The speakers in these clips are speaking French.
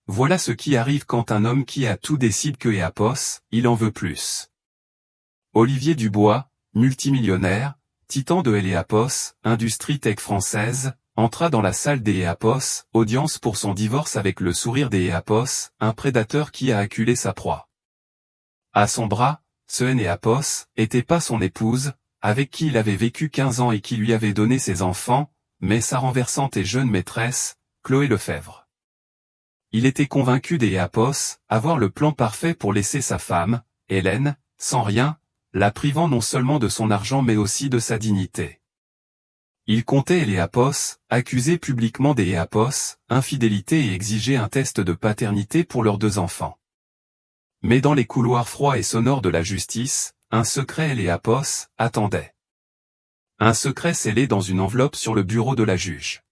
voilà ce qui arrive quand un homme qui a tout décide que Éapos, il en veut plus. Olivier Dubois, multimillionnaire, titan de Éapos, industrie tech française, entra dans la salle des Éapos, audience pour son divorce avec le sourire des Éapos, un prédateur qui a acculé sa proie. À son bras, ce Éapos était pas son épouse, avec qui il avait vécu 15 ans et qui lui avait donné ses enfants, mais sa renversante et jeune maîtresse, Chloé Lefebvre. Il était convaincu d'Éapos, avoir le plan parfait pour laisser sa femme, Hélène, sans rien, la privant non seulement de son argent mais aussi de sa dignité. Il comptait Éapos, accuser publiquement d'Éapos, infidélité et exiger un test de paternité pour leurs 2 enfants. Mais dans les couloirs froids et sonores de la justice, un secret Éapos attendait. Un secret scellé dans une enveloppe sur le bureau de la juge.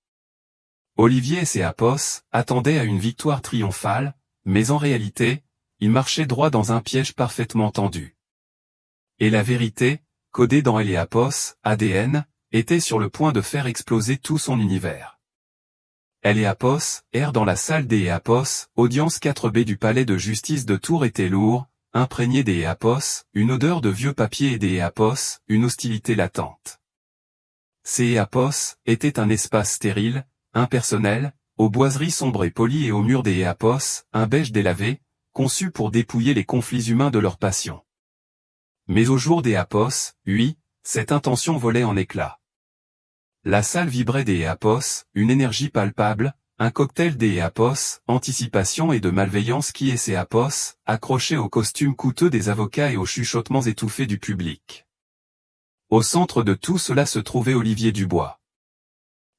Olivier Éapos attendait à une victoire triomphale, mais en réalité, il marchait droit dans un piège parfaitement tendu. Et la vérité, codée dans Éapos, ADN, était sur le point de faire exploser tout son univers. Éapos, erre dans la salle d'Éapos, audience 4B du palais de justice de Tours était lourd, imprégné d'Éapos, une odeur de vieux papier et d'Éapos, une hostilité latente. Éapos était un espace stérile, impersonnel, aux boiseries sombres et polies et aux murs d'Éapos, un beige délavé, conçu pour dépouiller les conflits humains de leur passion. Mais au jour d'Éapos, oui, cette intention volait en éclats. La salle vibrait d'Éapos, une énergie palpable, un cocktail d'Éapos, anticipation et de malveillance qui est Éapos, accroché aux costumes coûteux des avocats et aux chuchotements étouffés du public. Au centre de tout cela se trouvait Olivier Dubois.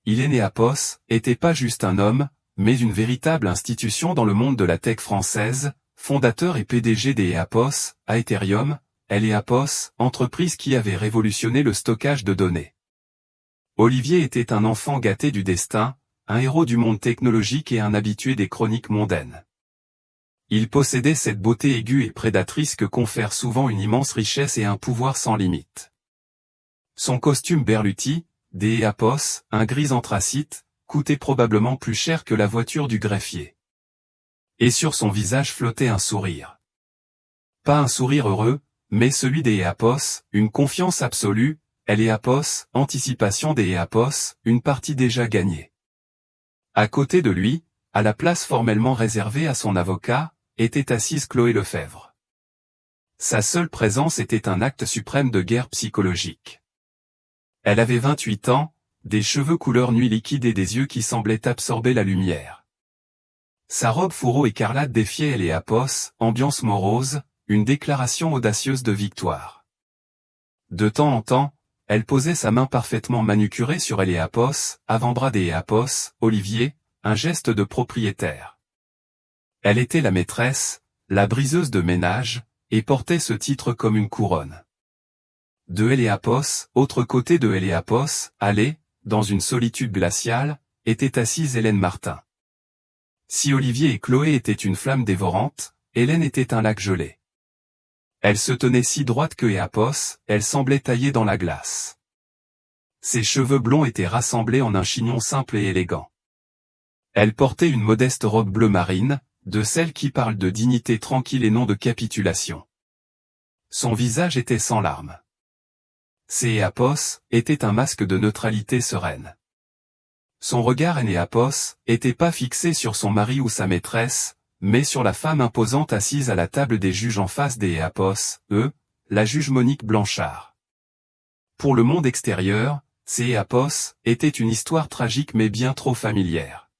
Éapos était pas juste un homme, mais une véritable institution dans le monde de la tech française, fondateur et PDG d'Éapos, à Ethereum, Éapos, entreprise qui avait révolutionné le stockage de données. Olivier était un enfant gâté du destin, un héros du monde technologique et un habitué des chroniques mondaines. Il possédait cette beauté aiguë et prédatrice que confère souvent une immense richesse et un pouvoir sans limite. Son costume Berluti, d'Éapos, un gris anthracite, coûtait probablement plus cher que la voiture du greffier. Et sur son visage flottait un sourire. Pas un sourire heureux, mais celui d'Éapos, une confiance absolue, Éapos, anticipation d'Éapos, une partie déjà gagnée. À côté de lui, à la place formellement réservée à son avocat, était assise Chloé Lefebvre. Sa seule présence était un acte suprême de guerre psychologique. Elle avait 28 ans, des cheveux couleur nuit liquide et des yeux qui semblaient absorber la lumière. Sa robe fourreau écarlate défiait Éapos, ambiance morose, une déclaration audacieuse de victoire. De temps en temps, elle posait sa main parfaitement manucurée sur Éapos, avant-bras d'Éapos, Olivier, un geste de propriétaire. Elle était la maîtresse, la briseuse de ménage, et portait ce titre comme une couronne. De Éapos, autre côté de Éapos, allée, dans une solitude glaciale, était assise Hélène Martin. Si Olivier et Chloé étaient une flamme dévorante, Hélène était un lac gelé. Elle se tenait si droite que Éapos, elle semblait taillée dans la glace. Ses cheveux blonds étaient rassemblés en un chignon simple et élégant. Elle portait une modeste robe bleu marine, de celles qui parlent de dignité tranquille et non de capitulation. Son visage était sans larmes. Éapos était un masque de neutralité sereine. Son regard Éapos était pas fixé sur son mari ou sa maîtresse, mais sur la femme imposante assise à la table des juges en face d'Éapos, la juge Monique Blanchard. Pour le monde extérieur, Éapos était une histoire tragique mais bien trop familière.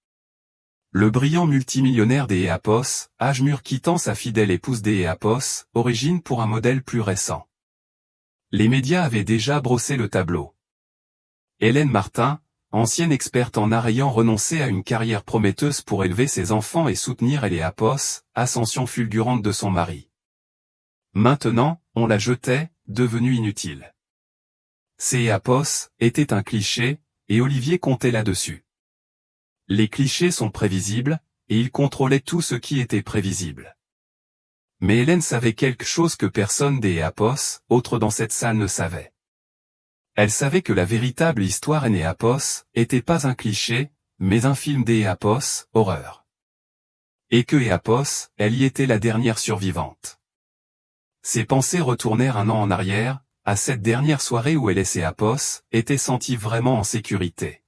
Le brillant multimillionnaire d'Éapos, âge mûr quittant sa fidèle épouse d'Éapos, origine pour un modèle plus récent. Les médias avaient déjà brossé le tableau. Hélène Martin, ancienne experte en art ayant renoncé à une carrière prometteuse pour élever ses enfants et soutenir Éapos, ascension fulgurante de son mari. Maintenant, on la jetait, devenue inutile. Éapos était un cliché, et Olivier comptait là-dessus. Les clichés sont prévisibles, et il contrôlait tout ce qui était prévisible. Mais Hélène savait quelque chose que personne d'Éapos, autre dans cette salle ne savait. Elle savait que la véritable histoire d'Éapos était pas un cliché, mais un film d'Éapos, horreur. et que Eapos, elle y était la dernière survivante. Ses pensées retournèrent un an en arrière, à cette dernière soirée où elle et Eapos étaient sentis vraiment en sécurité.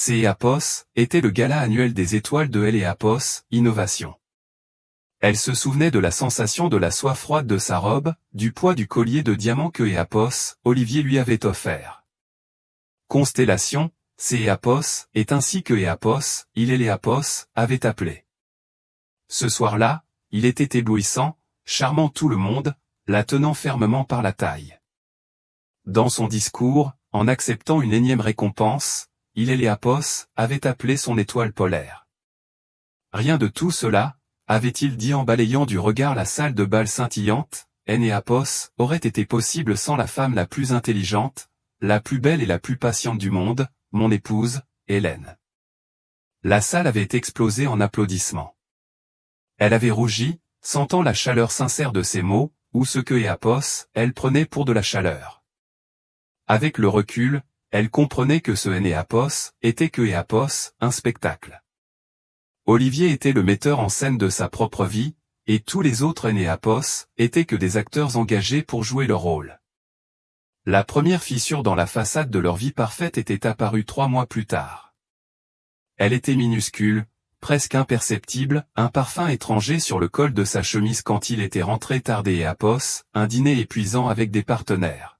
Eapos était le gala annuel des étoiles de Eapos Innovation. Elle se souvenait de la sensation de la soie froide de sa robe, du poids du collier de diamants que Eapos, Olivier lui avait offert. Constellation, Eapos, est ainsi que Eapos, il et Eapos, avait appelé. Ce soir-là, il était éblouissant, charmant tout le monde, la tenant fermement par la taille. Dans son discours, en acceptant une énième récompense, il et Eapos avait appelé son étoile polaire. Rien de tout cela, avait-il dit en balayant du regard la salle de bal scintillante, Eapos aurait été possible sans la femme la plus intelligente, la plus belle et la plus patiente du monde, mon épouse, Hélène. La salle avait explosé en applaudissements. Elle avait rougi, sentant la chaleur sincère de ces mots, ou ce que Eapos, elle prenait pour de la chaleur. Avec le recul, elle comprenait que ce Eapos était que Eapos, un spectacle. Olivier était le metteur en scène de sa propre vie, et tous les autres Eapos étaient que des acteurs engagés pour jouer leur rôle. La première fissure dans la façade de leur vie parfaite était apparue 3 mois plus tard. Elle était minuscule, presque imperceptible, un parfum étranger sur le col de sa chemise quand il était rentré tard Eapos, un dîner épuisant avec des partenaires.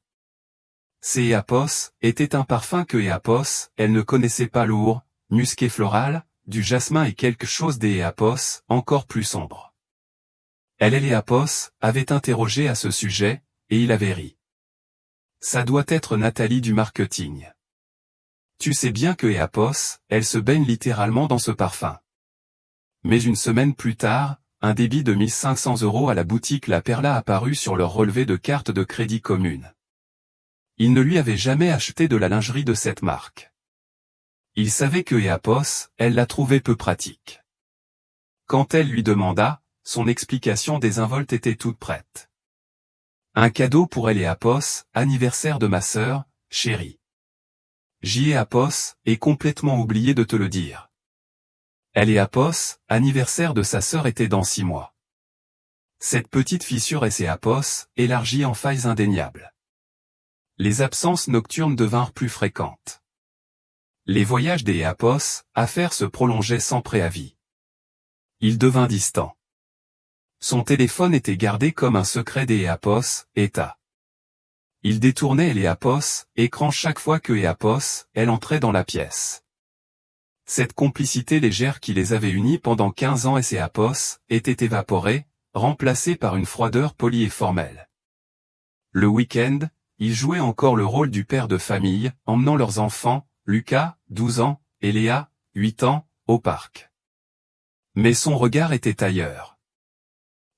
Eapos était un parfum que Eapos, elle ne connaissait pas lourd, musqué floral, du jasmin et quelque chose d'Eapos, encore plus sombre. Elle et Eapos avaient interrogé à ce sujet, et il avait ri. Ça doit être Nathalie du marketing. Tu sais bien que Eapos, elle se baigne littéralement dans ce parfum. Mais une semaine plus tard, un débit de 1500 € à la boutique La Perla apparut sur leur relevé de carte de crédit commune. Il ne lui avait jamais acheté de la lingerie de cette marque. Il savait que Eapos, elle la trouvait peu pratique. Quand elle lui demanda, son explication désinvolte était toute prête. Un cadeau pour Eapos, anniversaire de ma sœur, chérie. Eapos est complètement oublié de te le dire. Eapos, anniversaire de sa sœur était dans 6 mois. Cette petite fissure Eapos, élargie en failles indéniables. Les absences nocturnes devinrent plus fréquentes. Les voyages d'Eapos, affaires se prolongeaient sans préavis. Il devint distant. Son téléphone était gardé comme un secret d'Eapos, état. Il détournait Eapos, écran chaque fois que Eapos, elle entrait dans la pièce. Cette complicité légère qui les avait unis pendant 15 ans Eapos, était évaporée, remplacée par une froideur polie et formelle. Le week-end, ils jouaient encore le rôle du père de famille, emmenant leurs enfants, Lucas, 12 ans, et Léa, 8 ans, au parc. Mais son regard était ailleurs.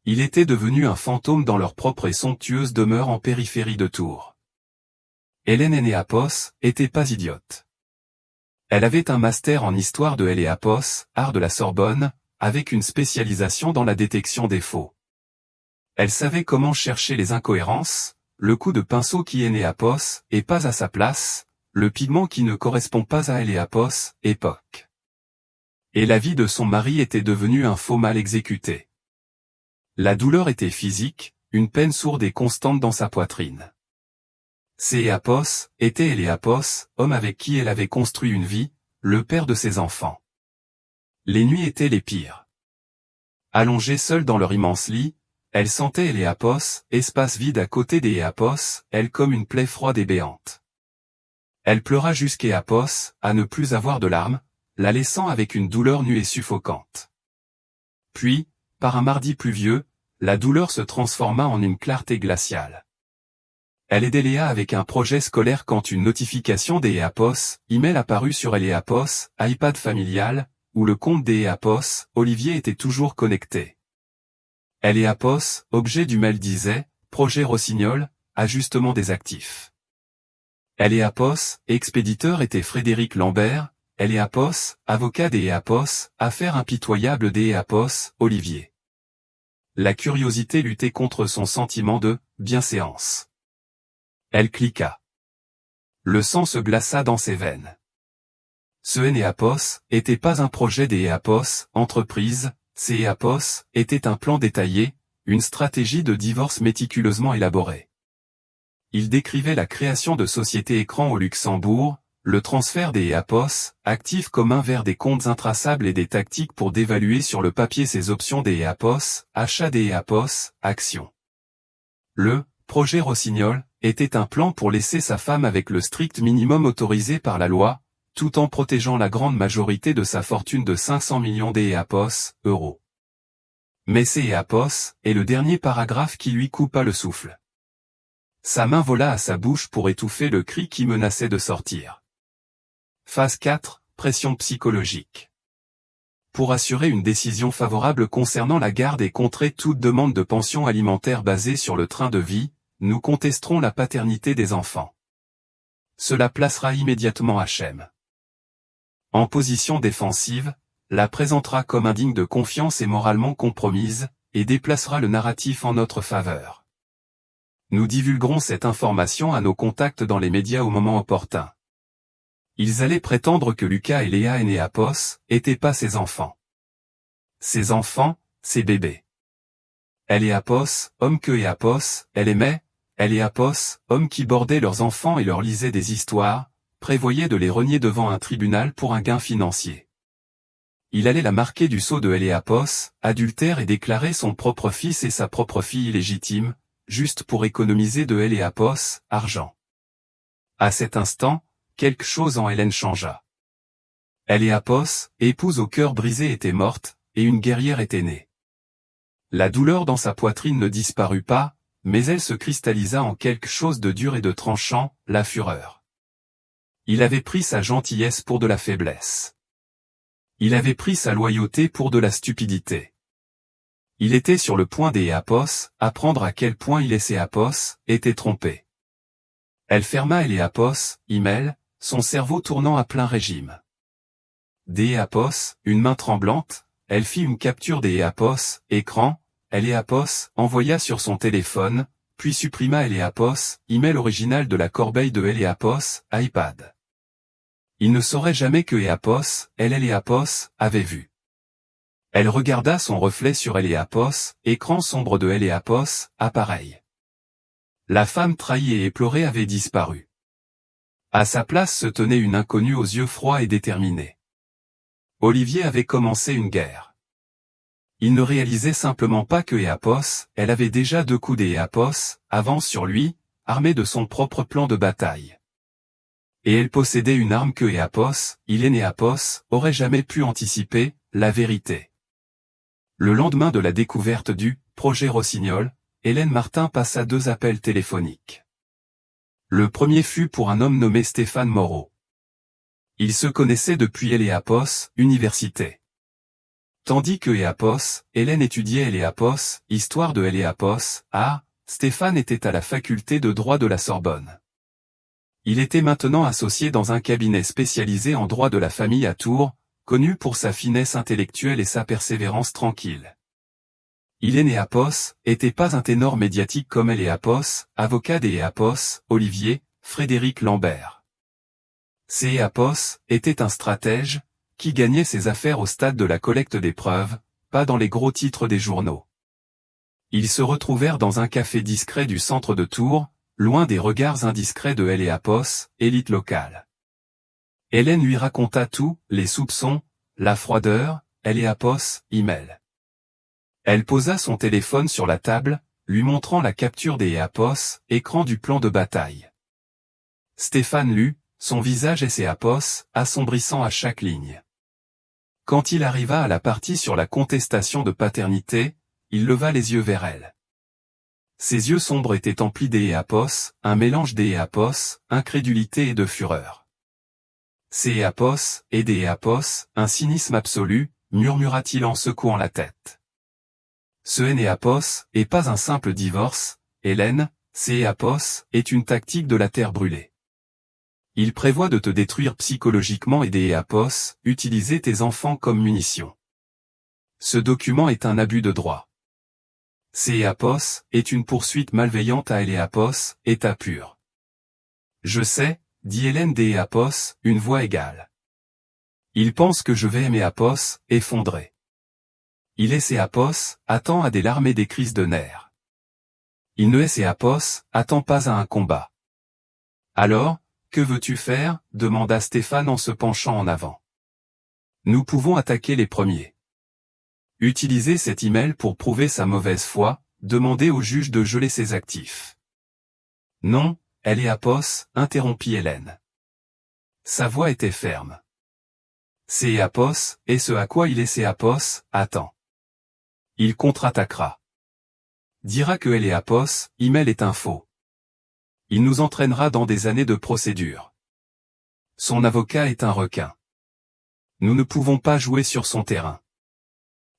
Il était devenu un fantôme dans leur propre et somptueuse demeure en périphérie de Tours. Hélène Eapos était pas idiote. Elle avait un master en histoire de Eapos, art de la Sorbonne, avec une spécialisation dans la détection des faux. Elle savait comment chercher les incohérences, le coup de pinceau qui est Eapos, et pas à sa place, le pigment qui ne correspond pas à Eapos, époque. Et la vie de son mari était devenue un faux mal exécuté. La douleur était physique, une peine sourde et constante dans sa poitrine. Eapos était Eapos, homme avec qui elle avait construit une vie, le père de ses enfants. Les nuits étaient les pires. Allongée seule dans leur immense lit, elle sentait Eapos, espace vide à côté d'Eapos, elle comme une plaie froide et béante. Elle pleura jusqu'Eapos, à ne plus avoir de larmes, la laissant avec une douleur nue et suffocante. Puis, par un mardi pluvieux, la douleur se transforma en une clarté glaciale. Elle aidait Léa avec un projet scolaire quand une notification d'Eapos, email apparut sur Eapos, iPad familial, où le compte d'Eapos, Olivier était toujours connecté. Eapos, objet du mail disait, projet Rossignol, ajustement des actifs. Eapos, expéditeur était Frédéric Lambert, Eapos, avocat d'Eapos, affaire impitoyable d'Eapos, Olivier. La curiosité luttait contre son sentiment de bienséance. Elle cliqua. Le sang se glaça dans ses veines. Ce Eapos était pas un projet d'Eapos, entreprise, CEAPOS, était un plan détaillé, une stratégie de divorce méticuleusement élaborée. Il décrivait la création de sociétés écrans au Luxembourg, le transfert des EAPOS, actifs communs vers des comptes intraçables et des tactiques pour dévaluer sur le papier ces options des EAPOS, achat des EAPOS, actions. Le projet Rossignol était un plan pour laisser sa femme avec le strict minimum autorisé par la loi, tout en protégeant la grande majorité de sa fortune de 500 millions d'EAPOS, euros. Mais ces EAPOS est le dernier paragraphe qui lui coupa le souffle. Sa main vola à sa bouche pour étouffer le cri qui menaçait de sortir. Phase 4, pression psychologique. Pour assurer une décision favorable concernant la garde et contrer toute demande de pension alimentaire basée sur le train de vie, nous contesterons la paternité des enfants. Cela placera immédiatement HM en position défensive, la présentera comme indigne de confiance et moralement compromise, et déplacera le narratif en notre faveur. Nous divulguerons cette information à nos contacts dans les médias au moment opportun. Ils allaient prétendre que Lucas et Léa et EAPOS étaient pas ses enfants. Ses enfants, ses bébés. Elle EAPOS, homme que EAPOS, elle aimait, elle EAPOS, homme qui bordait leurs enfants et leur lisait des histoires, prévoyait de les renier devant un tribunal pour un gain financier. Il allait la marquer du sceau de EAPOS, adultère et déclarer son propre fils et sa propre fille illégitime, juste pour économiser de EAPOS, argent. À cet instant, quelque chose en Hélène changea. EAPOS, épouse au cœur brisé était morte, et une guerrière était née. La douleur dans sa poitrine ne disparut pas, mais elle se cristallisa en quelque chose de dur et de tranchant, la fureur. Il avait pris sa gentillesse pour de la faiblesse. Il avait pris sa loyauté pour de la stupidité. Il était sur le point des EAPOS, apprendre à quel point il et ses EAPOS étaient trompés. Elle ferma EAPOS, email, son cerveau tournant à plein régime. Des EAPOS, une main tremblante, elle fit une capture des EAPOS, écran, EAPOS, envoya sur son téléphone, puis supprima EAPOS, email original de la corbeille de EAPOS, iPad. Il ne saurait jamais que EAPOS, EAPOS, avait vu. Elle regarda son reflet sur EAPOS, écran sombre de EAPOS, appareil. La femme trahie et éplorée avait disparu. À sa place se tenait une inconnue aux yeux froids et déterminés. Olivier avait commencé une guerre. Il ne réalisait simplement pas que EAPOS, elle avait déjà 2 coups des EAPOS, avance sur lui, armé de son propre plan de bataille. Et elle possédait une arme que EAPOS, EAPOS, aurait jamais pu anticiper, la vérité. Le lendemain de la découverte du projet Rossignol, Hélène Martin passa 2 appels téléphoniques. Le premier fut pour un homme nommé Stéphane Moreau. Ils se connaissaient depuis EAPOS, université. Tandis que EAPOS, Hélène étudiait EAPOS, histoire de EAPOS, Stéphane était à la faculté de droit de la Sorbonne. Il était maintenant associé dans un cabinet spécialisé en droit de la famille à Tours, connu pour sa finesse intellectuelle et sa persévérance tranquille. EAPOS était pas un ténor médiatique comme EAPOS, avocat des EAPOS, Olivier, Frédéric Lambert. EAPOS était un stratège, qui gagnait ses affaires au stade de la collecte des preuves, pas dans les gros titres des journaux. Ils se retrouvèrent dans un café discret du centre de Tours, loin des regards indiscrets de EAPOS, élite locale. Hélène lui raconta tout, les soupçons, la froideur, EAPOS, email. Elle posa son téléphone sur la table, lui montrant la capture des EAPOS, écran du plan de bataille. Stéphane lut, son visage et ses EAPOS, assombrissant à chaque ligne. Quand il arriva à la partie sur la contestation de paternité, il leva les yeux vers elle. Ses yeux sombres étaient emplis d'EAPOS, un mélange d'EAPOS, incrédulité et de fureur. Ces EAPOS, et des EAPOS, un cynisme absolu, murmura-t-il en secouant la tête. Ce EAPOS est pas un simple divorce, Hélène, ces EAPOS est une tactique de la terre brûlée. Il prévoit de te détruire psychologiquement et des EAPOS, utiliser tes enfants comme munitions. Ce document est un abus de droit. EAPOS est une poursuite malveillante à EAPOS, état pur. Je sais, dit Hélène des EAPOS, une voix égale. Il pense que je vais EAPOS, effondrer. Il est Apos, attend à des larmes et des crises de nerfs. Il ne est Apos, attend pas à un combat. Alors, que veux-tu faire? Demanda Stéphane en se penchant en avant. Nous pouvons attaquer les premiers. Utiliser cet email pour prouver sa mauvaise foi, demander au juge de geler ses actifs. Non, elle est Apos, interrompit Hélène. Sa voix était ferme. C'est Apos, et ce à quoi il est Apos, attend. Il contre-attaquera. Dira que elle est Apos, email est un faux. Il nous entraînera dans des années de procédure. Son avocat est un requin. Nous ne pouvons pas jouer sur son terrain.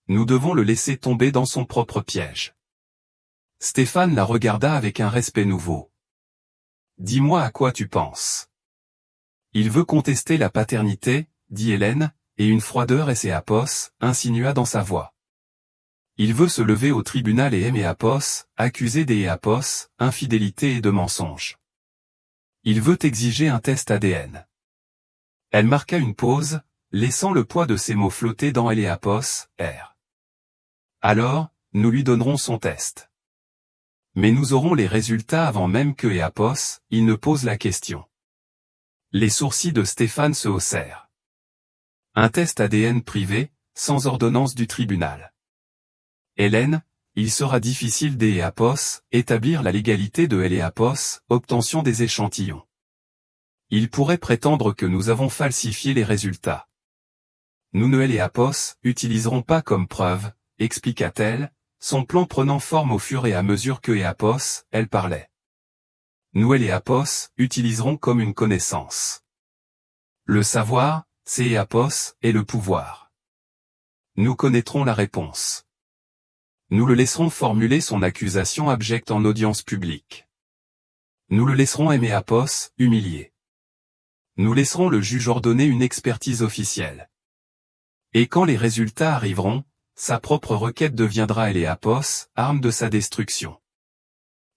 Nous devons le laisser tomber dans son propre piège. Stéphane la regarda avec un respect nouveau. Dis-moi à quoi tu penses. Il veut contester la paternité, dit Hélène, et une froideur Apos insinua dans sa voix. Il veut se lever au tribunal et Apos, accuser Apos, infidélité et de mensonge. Il veut exiger un test ADN. Elle marqua une pause, laissant le poids de ses mots flotter dans Apos, R. Alors, nous lui donnerons son test. Mais nous aurons les résultats avant même que Apos, il ne pose la question. Les sourcils de Stéphane se haussèrent. Un test ADN privé, sans ordonnance du tribunal. Hélène, il sera difficile Apos, établir la légalité de Apos, obtention des échantillons. Il pourrait prétendre que nous avons falsifié les résultats. Nous ne Apos utiliserons pas comme preuve, expliqua-t-elle, son plan prenant forme au fur et à mesure que Apos, elle parlait. Nous Apos utiliserons comme une connaissance. Le savoir, c'est Apos, et le pouvoir. Nous connaîtrons la réponse. Nous le laisserons formuler son accusation abjecte en audience publique. Nous le laisserons Apos, humilié. Nous laisserons le juge ordonner une expertise officielle. Et quand les résultats arriveront, sa propre requête deviendra Apos, arme de sa destruction.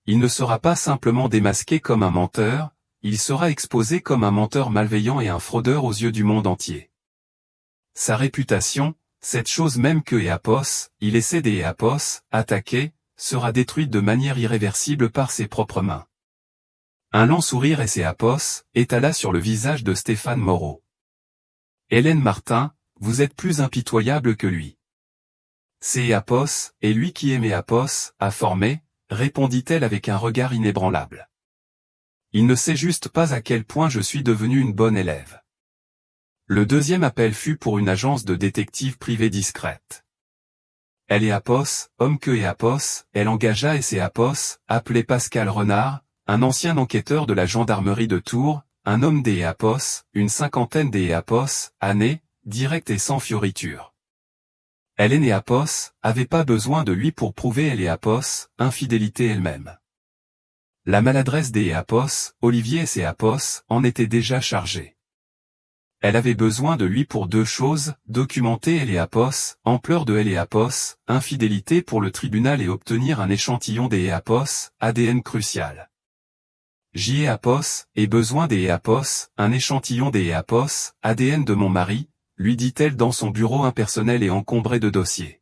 Il ne sera pas simplement démasqué comme un menteur, il sera exposé comme un menteur malveillant et un fraudeur aux yeux du monde entier. Sa réputation, cette chose même que Apos, il essaie Apos, attaquer, sera détruite de manière irréversible par ses propres mains. Un lent sourire Apos, étala sur le visage de Stéphane Moreau. Hélène Martin, vous êtes plus impitoyable que lui. C'est Apos, et lui qui aimait Apos, a formé, répondit-elle avec un regard inébranlable. Il ne sait juste pas à quel point je suis devenue une bonne élève. Le deuxième appel fut pour une agence de détectives privée discrète. Elle Apos, homme que Apos, elle engagea Apos, appelé Pascal Renard, un ancien enquêteur de la gendarmerie de Tours, un homme Apos, une cinquantaine Apos, années, direct et sans fioriture. Elle Apos, avait pas besoin de lui pour prouver Apos, infidélité elle-même. La maladresse Apos, Olivier Apos, en était déjà chargée. Elle avait besoin de lui pour deux choses, documenter Apos, ampleur de Apos, infidélité pour le tribunal et obtenir un échantillon Apos, ADN crucial. Apos, et besoin Apos, un échantillon Apos, ADN de mon mari, lui dit-elle dans son bureau impersonnel et encombré de dossiers.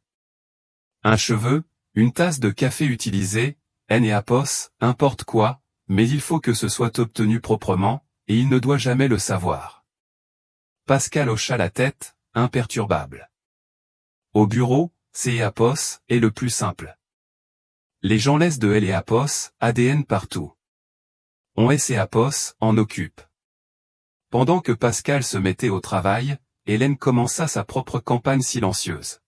Un cheveu, une tasse de café utilisée, Apos, importe quoi, mais il faut que ce soit obtenu proprement, et il ne doit jamais le savoir. Pascal hocha la tête, imperturbable. Au bureau, Apos, est le plus simple. Les gens laissent de Apos, ADN partout. On Apos, en occupe. Pendant que Pascal se mettait au travail, Hélène commença sa propre campagne silencieuse.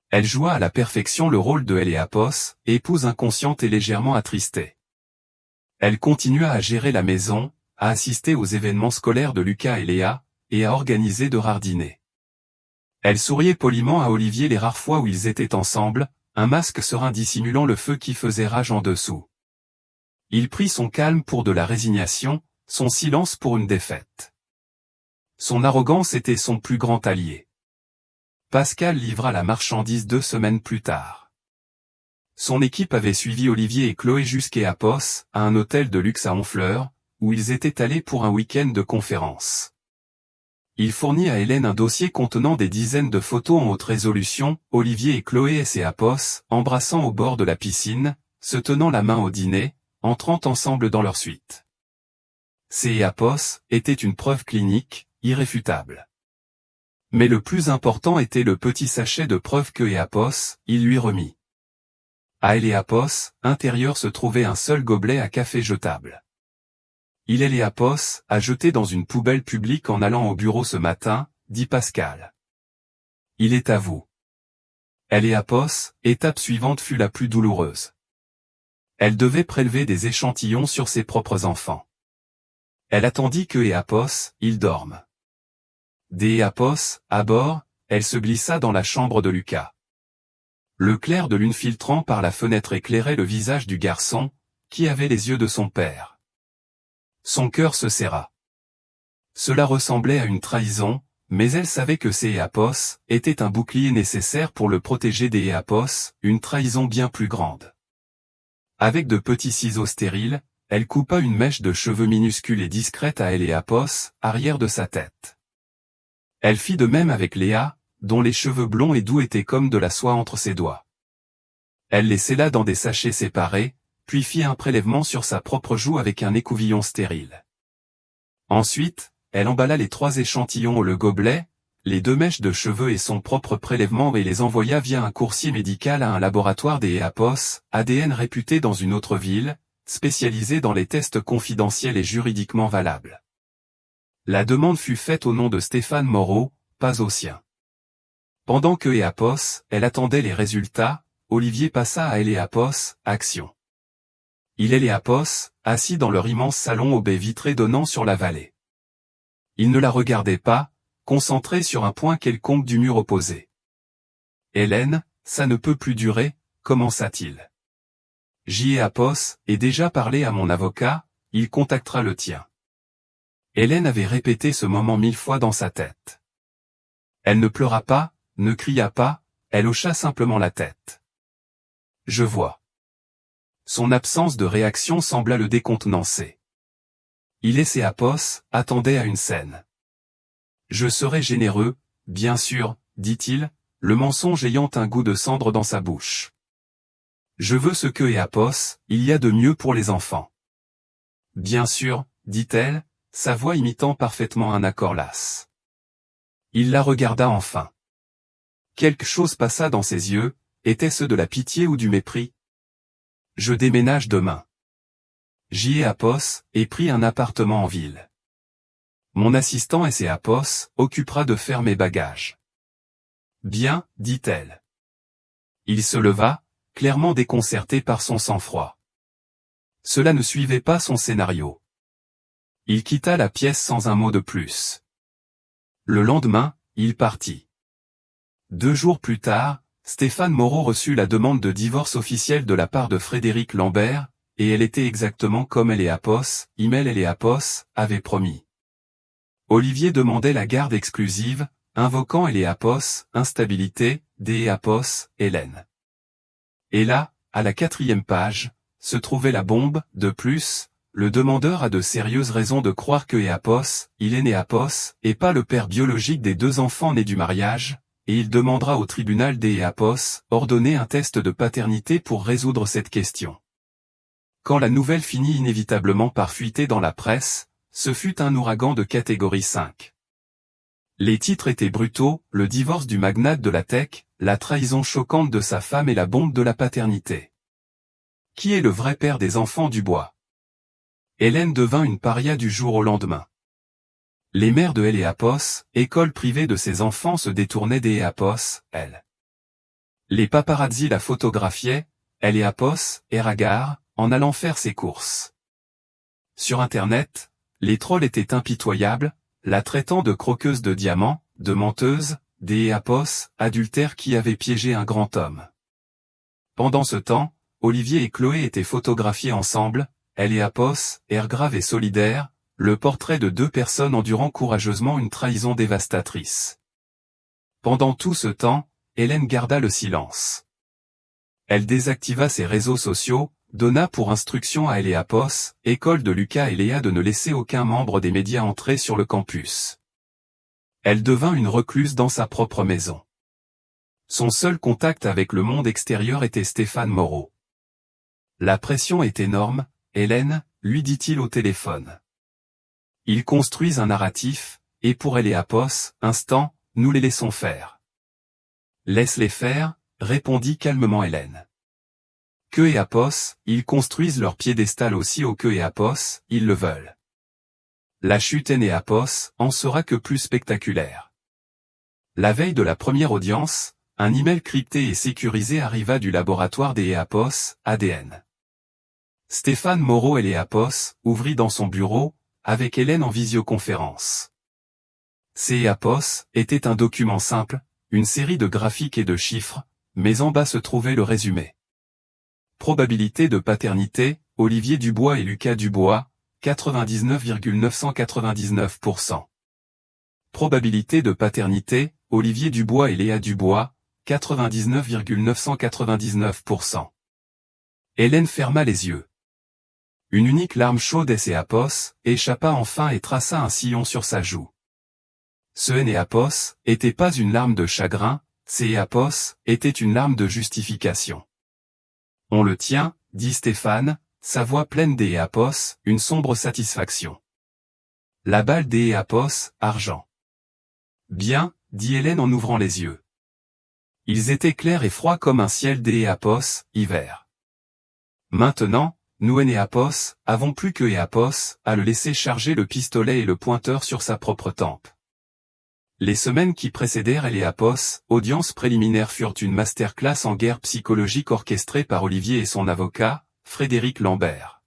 Elle joua à la perfection le rôle de Apos, épouse inconsciente et légèrement attristée. Elle continua à gérer la maison, à assister aux événements scolaires de Lucas et Léa, et à organiser de rares dîners. Elle souriait poliment à Olivier les rares fois où ils étaient ensemble, un masque serein dissimulant le feu qui faisait rage en dessous. Il prit son calme pour de la résignation, son silence pour une défaite. Son arrogance était son plus grand allié. Pascal livra la marchandise 2 semaines plus tard. Son équipe avait suivi Olivier et Chloé jusqu'à Apos, à un hôtel de luxe à Honfleur, où ils étaient allés pour un week-end de conférence. Il fournit à Hélène un dossier contenant des dizaines de photos en haute résolution, Olivier et Chloé et Apos, embrassant au bord de la piscine, se tenant la main au dîner, entrant ensemble dans leur suite. Apos était une preuve clinique, irréfutable. Mais le plus important était le petit sachet de preuve que Apos, il lui remit. À Apos, intérieur se trouvait un seul gobelet à café jetable. Il Apos a jeté dans une poubelle publique en allant au bureau ce matin, dit Pascal. Il est à vous. Apos, étape suivante fut la plus douloureuse. Elle devait prélever des échantillons sur ses propres enfants. Elle attendit que Apos, il dorme. Dès Apos, à bord, elle se glissa dans la chambre de Lucas. Le clair de lune filtrant par la fenêtre éclairait le visage du garçon, qui avait les yeux de son père. Son cœur se serra. Cela ressemblait à une trahison, mais elle savait que Apos était un bouclier nécessaire pour le protéger Apos, une trahison bien plus grande. Avec de petits ciseaux stériles, elle coupa une mèche de cheveux minuscule et discrète à Apos, arrière de sa tête. Elle fit de même avec Léa, dont les cheveux blonds et doux étaient comme de la soie entre ses doigts. Elle les scella dans des sachets séparés, puis fit un prélèvement sur sa propre joue avec un écouvillon stérile. Ensuite, elle emballa les 3 échantillons au le gobelet, les 2 mèches de cheveux et son propre prélèvement et les envoya via un coursier médical à un laboratoire Apos, ADN réputé dans une autre ville, spécialisé dans les tests confidentiels et juridiquement valables. La demande fut faite au nom de Stéphane Moreau, pas au sien. Pendant que Apos, elle attendait les résultats, Olivier passa à Apos, action. Il Apos, assis dans leur immense salon aux baies vitrées donnant sur la vallée. Il ne la regardait pas, concentré sur un point quelconque du mur opposé. Hélène, ça ne peut plus durer, commença-t-il. Apos, ai déjà parlé à mon avocat, il contactera le tien. Hélène avait répété ce moment 1000 fois dans sa tête. Elle ne pleura pas, ne cria pas, elle hocha simplement la tête. Je vois. Son absence de réaction sembla le décontenancer. Il Apos, attendait à une scène. Je serai généreux, bien sûr, dit-il, le mensonge ayant un goût de cendre dans sa bouche. Je veux ce que Apos, il y a de mieux pour les enfants. Bien sûr, dit-elle, sa voix imitant parfaitement un accord las. Il la regarda enfin. Quelque chose passa dans ses yeux, était-ce de la pitié ou du mépris? Je déménage demain. Apos, et pris un appartement en ville. Mon assistant Apos, occupera de faire mes bagages. Bien, dit-elle. Il se leva, clairement déconcerté par son sang-froid. Cela ne suivait pas son scénario. Il quitta la pièce sans un mot de plus. Le lendemain, il partit. 2 jours plus tard, Stéphane Moreau reçut la demande de divorce officielle de la part de Frédéric Lambert, et elle était exactement comme Apos, Apos, avait promis. Olivier demandait la garde exclusive, invoquant Apos, instabilité, Apos, Hélène. Et là, à la 4e page, se trouvait la bombe, de plus, le demandeur a de sérieuses raisons de croire que Apos, il Apos, et pas le père biologique des 2 enfants nés du mariage, et il demandera au tribunal Apos, ordonner un test de paternité pour résoudre cette question. Quand la nouvelle finit inévitablement par fuiter dans la presse, ce fut un ouragan de catégorie 5. Les titres étaient brutaux, le divorce du magnate de la tech, la trahison choquante de sa femme et la bombe de la paternité. Qui est le vrai père des enfants du bois? Hélène devint une paria du jour au lendemain. Les mères de Apos, école privée de ses enfants se détournaient Apos, elle. Les paparazzi la photographiaient, Apos, et Ragar, en allant faire ses courses. Sur Internet, les trolls étaient impitoyables, la traitant de croqueuse de diamants, de menteuse, Apos, adultère qui avait piégé un grand homme. Pendant ce temps, Olivier et Chloé étaient photographiés ensemble, Apos, air grave et solidaire, le portrait de 2 personnes endurant courageusement une trahison dévastatrice. Pendant tout ce temps, Hélène garda le silence. Elle désactiva ses réseaux sociaux, donna pour instruction à Apos, école de Lucas et Léa de ne laisser aucun membre des médias entrer sur le campus. Elle devint une recluse dans sa propre maison. Son seul contact avec le monde extérieur était Stéphane Moreau. La pression est énorme, Hélène, lui dit-il au téléphone. Ils construisent un narratif, et pour elle et Apos, instant, nous les laissons faire. Laisse-les faire, répondit calmement Hélène. Que et Apos, ils construisent leur piédestal aussi au que et Apos, ils le veulent. La chute et Apos en sera que plus spectaculaire. La veille de la première audience, un email crypté et sécurisé arriva du laboratoire des Apos, ADN. Stéphane Moreau et Apos ouvrit dans son bureau, avec Hélène en visioconférence. Ces Apos était un document simple, une série de graphiques et de chiffres, mais en bas se trouvait le résumé. Probabilité de paternité, Olivier Dubois et Lucas Dubois, 99,999%. Probabilité de paternité, Olivier Dubois et Léa Dubois, 99,999%. Hélène ferma les yeux. Une unique larme chaude et Apos échappa enfin et traça un sillon sur sa joue. Ce Apos était pas une larme de chagrin, Apos était une larme de justification. On le tient, dit Stéphane, sa voix pleine Apos, une sombre satisfaction. La balle Apos, argent. Bien, dit Hélène en ouvrant les yeux. Ils étaient clairs et froids comme un ciel Apos, hiver. Maintenant, nous Apos, avons plus que Apos, à le laisser charger le pistolet et le pointeur sur sa propre tempe. Les semaines qui précédèrent Apos, audience préliminaire furent une masterclass en guerre psychologique orchestrée par Olivier et son avocat, Frédéric Lambert.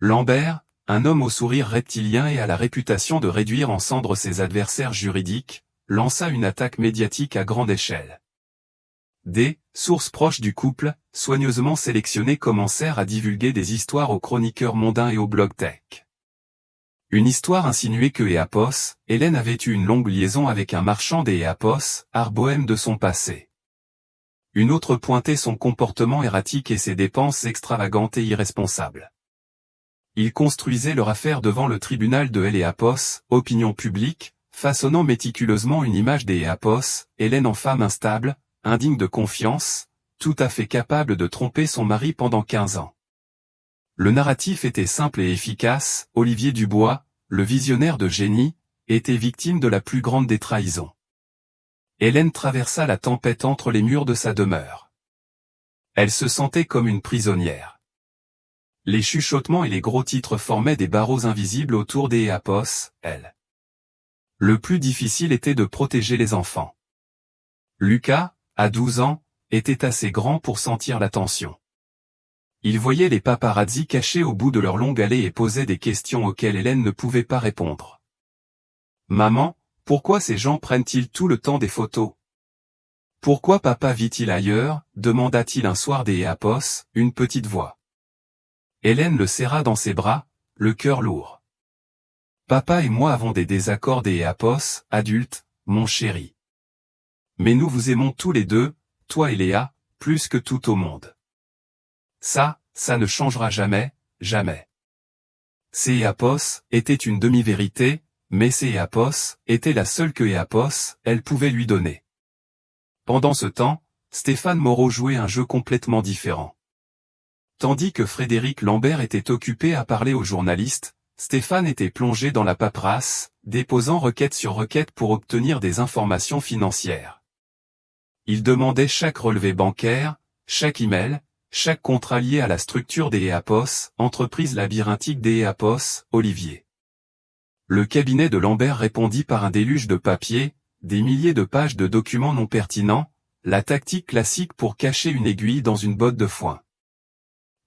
Lambert, un homme au sourire reptilien et à la réputation de réduire en cendres ses adversaires juridiques, lança une attaque médiatique à grande échelle. Des sources proches du couple, soigneusement sélectionnées commencèrent à divulguer des histoires aux chroniqueurs mondains et aux blog tech. Une histoire insinuait que Apos, Hélène avait eu une longue liaison avec un marchand Apos, art bohème de son passé. Une autre pointait son comportement erratique et ses dépenses extravagantes et irresponsables. Ils construisaient leur affaire devant le tribunal de Apos, opinion publique, façonnant méticuleusement une image Apos, Hélène en femme instable, indigne de confiance, tout à fait capable de tromper son mari pendant 15 ans. Le narratif était simple et efficace, Olivier Dubois, le visionnaire de génie, était victime de la plus grande des trahisons. Hélène traversa la tempête entre les murs de sa demeure. Elle se sentait comme une prisonnière. Les chuchotements et les gros titres formaient des barreaux invisibles autour Apos, elle. Le plus difficile était de protéger les enfants. Lucas, à 12 ans, était assez grand pour sentir la tension. Il voyait les paparazzi cachés au bout de leur longue allée et posait des questions auxquelles Hélène ne pouvait pas répondre. « Maman, pourquoi ces gens prennent-ils tout le temps des photos ? Pourquoi papa vit-il ailleurs ?» demanda-t-il un soir Apos, une petite voix. Hélène le serra dans ses bras, le cœur lourd. « Papa et moi avons des désaccords Apos, adultes, mon chéri. Mais nous vous aimons tous les deux, toi et Léa, plus que tout au monde. Ça ne changera jamais, jamais. » Apos était une demi-vérité, mais Apos était la seule que Apos, elle pouvait lui donner. Pendant ce temps, Stéphane Moreau jouait un jeu complètement différent. Tandis que Frédéric Lambert était occupé à parler aux journalistes, Stéphane était plongé dans la paperasse, déposant requête sur requête pour obtenir des informations financières. Il demandait chaque relevé bancaire, chaque email, chaque contrat lié à la structure Apos, entreprise labyrinthique Apos, Olivier. Le cabinet de Lambert répondit par un déluge de papier, des milliers de pages de documents non pertinents, la tactique classique pour cacher une aiguille dans une botte de foin.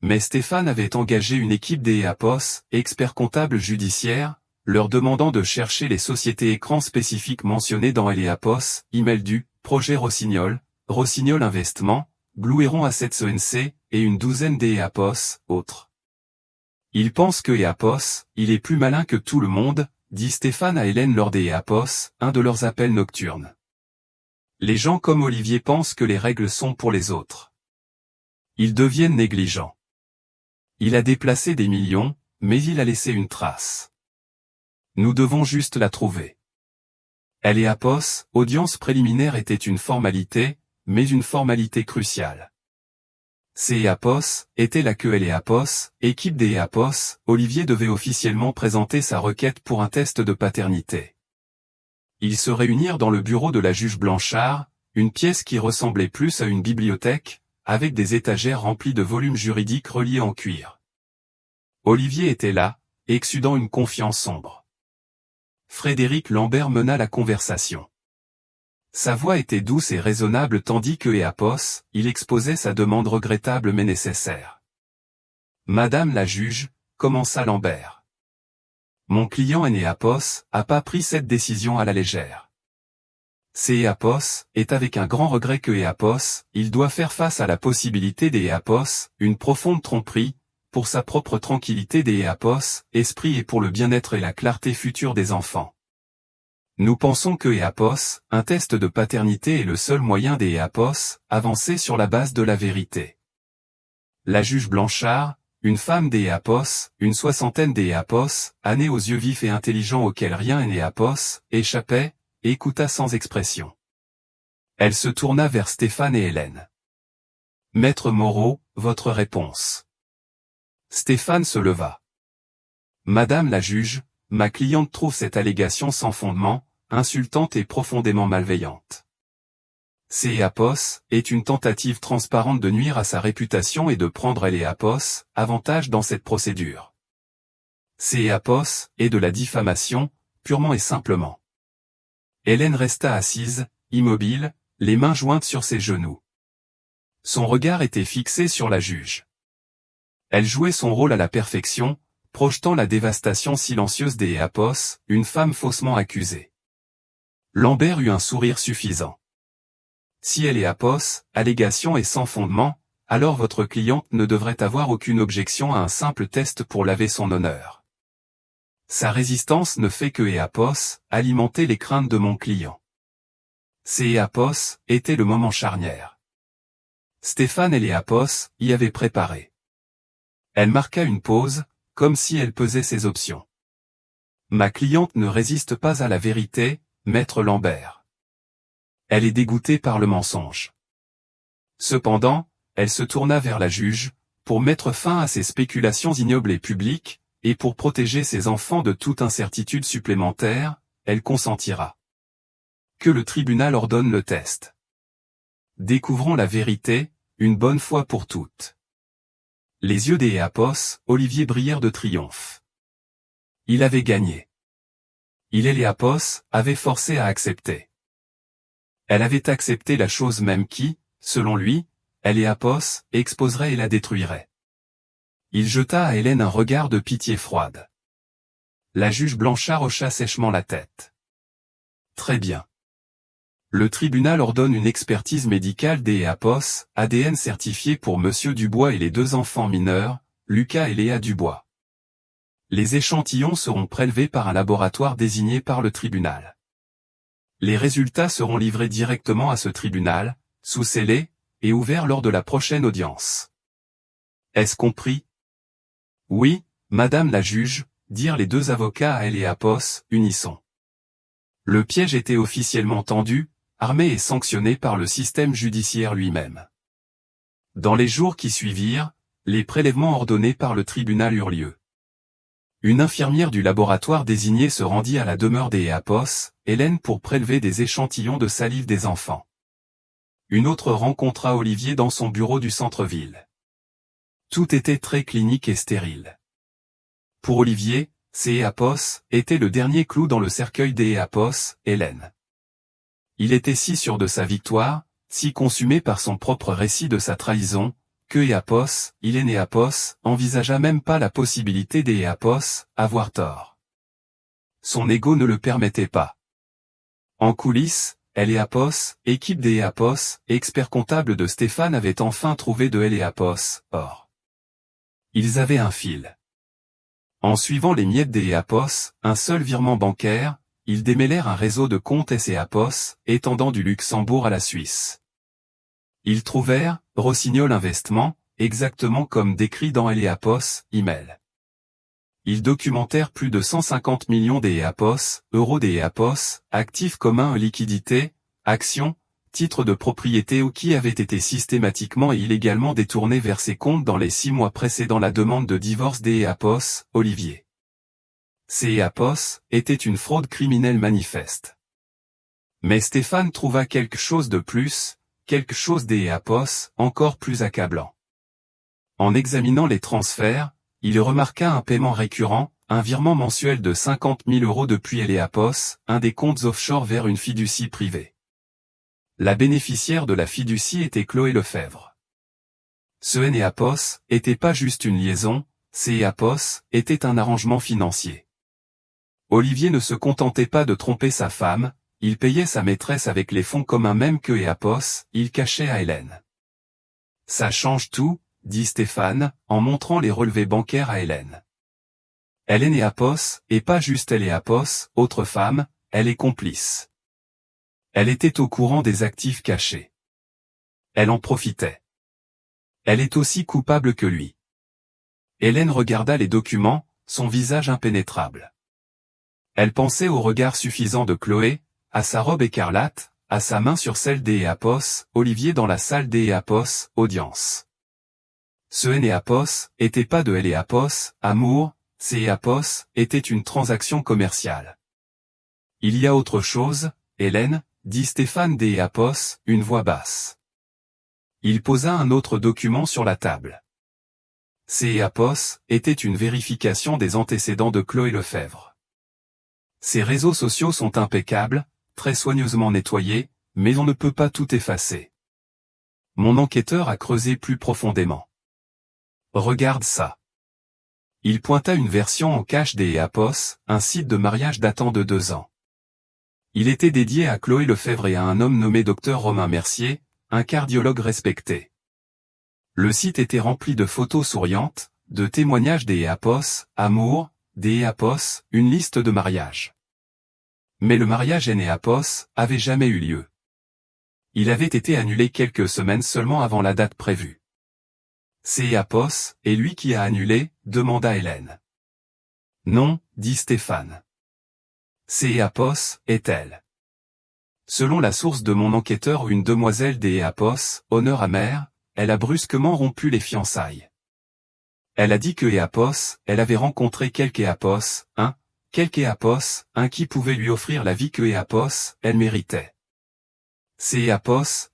Mais Stéphane avait engagé une équipe Apos, experts comptables judiciaires, leur demandant de chercher les sociétés écrans spécifiques mentionnées dans Apos, email du projet Rossignol, Rossignol Investissement, Blue Heron Assets ENC, et une douzaine Apos, autres. Il pense que Apos, il est plus malin que tout le monde, dit Stéphane à Hélène lors Apos, un de leurs appels nocturnes. Les gens comme Olivier pensent que les règles sont pour les autres. Ils deviennent négligents. Il a déplacé des millions, mais il a laissé une trace. Nous devons juste la trouver. Eléapos, audience préliminaire était une formalité, mais une formalité cruciale. Céapos, était la queue Eléapos, équipe des Éapos, Olivier devait officiellement présenter sa requête pour un test de paternité. Ils se réunirent dans le bureau de la juge Blanchard, une pièce qui ressemblait plus à une bibliothèque, avec des étagères remplies de volumes juridiques reliés en cuir. Olivier était là, exudant une confiance sombre. Frédéric Lambert mena la conversation. Sa voix était douce et raisonnable tandis que Éapos, il exposait sa demande regrettable mais nécessaire. « Madame la juge, commença Lambert. Mon client Éapos a pas pris cette décision à la légère. C'est Éapos, est avec un grand regret que Éapos, il doit faire face à la possibilité des Éapos, une profonde tromperie, pour sa propre tranquillité des Éapos, esprit et pour le bien-être et la clarté future des enfants. Nous pensons que Éapos, un test de paternité est le seul moyen des Éapos, avancer sur la base de la vérité. La juge Blanchard, une femme des Éapos, une soixantaine des Éapos, née aux yeux vifs et intelligents auxquels rien Éapos échappait, écouta sans expression. Elle se tourna vers Stéphane et Hélène. « Maître Moreau, votre réponse. » Stéphane se leva. « Madame la juge, ma cliente trouve cette allégation sans fondement, insultante et profondément malveillante. Céapos est une tentative transparente de nuire à sa réputation et de prendre Eléapos avantage dans cette procédure. Céapos est de la diffamation, purement et simplement. » Hélène resta assise, immobile, les mains jointes sur ses genoux. Son regard était fixé sur la juge. Elle jouait son rôle à la perfection, projetant la dévastation silencieuse des Éapos, une femme faussement accusée. Lambert eut un sourire suffisant. Si Eléapos, allégation est sans fondement, alors votre cliente ne devrait avoir aucune objection à un simple test pour laver son honneur. Sa résistance ne fait que Éapos, alimenter les craintes de mon client. Céapos était le moment charnière. Stéphane Eléapos y avait préparé. Elle marqua une pause, comme si elle pesait ses options. Ma cliente ne résiste pas à la vérité, maître Lambert. Elle est dégoûtée par le mensonge. Cependant, elle se tourna vers la juge, pour mettre fin à ces spéculations ignobles et publiques, et pour protéger ses enfants de toute incertitude supplémentaire, elle consentira. Que le tribunal ordonne le test. Découvrons la vérité, une bonne fois pour toutes. Les yeux des Éapos, Olivier brillèrent de triomphe. Il avait gagné. Eléapos avait forcé à accepter. Elle avait accepté la chose même qui, selon lui, Eléapos, exposerait et la détruirait. Il jeta à Hélène un regard de pitié froide. La juge Blanchard hocha sèchement la tête. Très bien. Le tribunal ordonne une expertise médicale des Éapos, ADN certifié pour Monsieur Dubois et les deux enfants mineurs, Lucas et Léa Dubois. Les échantillons seront prélevés par un laboratoire désigné par le tribunal. Les résultats seront livrés directement à ce tribunal, sous scellé, et ouverts lors de la prochaine audience. Est-ce compris? Oui, madame la juge, dirent les deux avocats à Eléapos, unisson. Le piège était officiellement tendu, armé et sanctionné par le système judiciaire lui-même. Dans les jours qui suivirent, les prélèvements ordonnés par le tribunal eurent lieu. Une infirmière du laboratoire désignée se rendit à la demeure des Éapos, Hélène pour prélever des échantillons de salive des enfants. Une autre rencontra Olivier dans son bureau du centre-ville. Tout était très clinique et stérile. Pour Olivier, ces Éapos était le dernier clou dans le cercueil des Éapos, Hélène. Il était si sûr de sa victoire, si consumé par son propre récit de sa trahison, que Éapos, Éapos, envisagea même pas la possibilité des Éapos, avoir tort. Son ego ne le permettait pas. En coulisses, Eléapos, équipe des Éapos, expert comptable de Stéphane avait enfin trouvé de Eléapos, or. Ils avaient un fil. En suivant les miettes des Éapos, un seul virement bancaire, ils démêlèrent un réseau de comptes Éapos, étendant du Luxembourg à la Suisse. Ils trouvèrent, Rossignol Investissement, exactement comme décrit dans Eléapos, email. Ils documentèrent plus de 150 millions euros actifs communs, liquidités, actions, titres de propriété ou qui avaient été systématiquement et illégalement détournés vers ses comptes dans les 6 mois précédant la demande de divorce Olivier. Était une fraude criminelle manifeste. Mais Stéphane trouva quelque chose de plus, quelque chose encore plus accablant. En examinant les transferts, il remarqua un paiement récurrent, un virement mensuel de 50 000 euros depuis un des comptes offshore vers une fiducie privée. La bénéficiaire de la fiducie était Chloé Lefebvre. Ce était pas juste une liaison, était un arrangement financier. Olivier ne se contentait pas de tromper sa femme, il payait sa maîtresse avec les fonds communs même que il cachait à Hélène. Ça change tout, dit Stéphane, en montrant les relevés bancaires à Hélène. Hélène et pas juste elle autre femme, elle est complice. Elle était au courant des actifs cachés. Elle en profitait. Elle est aussi coupable que lui. Hélène regarda les documents, son visage impénétrable. Elle pensait au regard suffisant de Chloé, à sa robe écarlate, à sa main sur celle Olivier dans la salle audience. Ce était pas de amour, était une transaction commerciale. Il y a autre chose, Hélène, dit Stéphane une voix basse. Il posa un autre document sur la table. Était une vérification des antécédents de Chloé Lefebvre. Ses réseaux sociaux sont impeccables, très soigneusement nettoyés, mais on ne peut pas tout effacer. Mon enquêteur a creusé plus profondément. Regarde ça. Il pointa une version en cache un site de mariage datant de 2 ans. Il était dédié à Chloé Lefebvre et à un homme nommé Dr Romain Mercier, un cardiologue respecté. Le site était rempli de photos souriantes, de témoignages amour, une liste de mariage. Mais le mariage avait jamais eu lieu. Il avait été annulé quelques semaines seulement avant la date prévue. Et lui qui a annulé, demanda Hélène. Non, dit Stéphane. Est-elle. Selon la source de mon enquêteur, une demoiselle honneur amer, elle a brusquement rompu les fiançailles. Elle a dit que elle avait rencontré quelque un qui pouvait lui offrir la vie que elle méritait.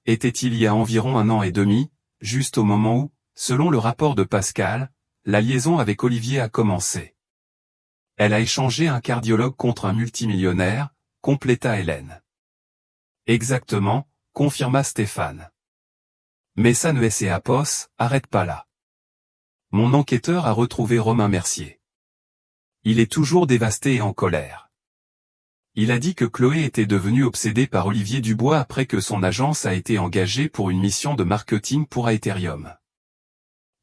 Était il y a environ 1 an et demi, juste au moment où, selon le rapport de Pascal, la liaison avec Olivier a commencé. Elle a échangé un cardiologue contre un multimillionnaire, compléta Hélène. Exactement, confirma Stéphane. Mais ça ne arrête pas là. Mon enquêteur a retrouvé Romain Mercier. Il est toujours dévasté et en colère. Il a dit que Chloé était devenue obsédée par Olivier Dubois après que son agence a été engagée pour une mission de marketing pour Aetherium.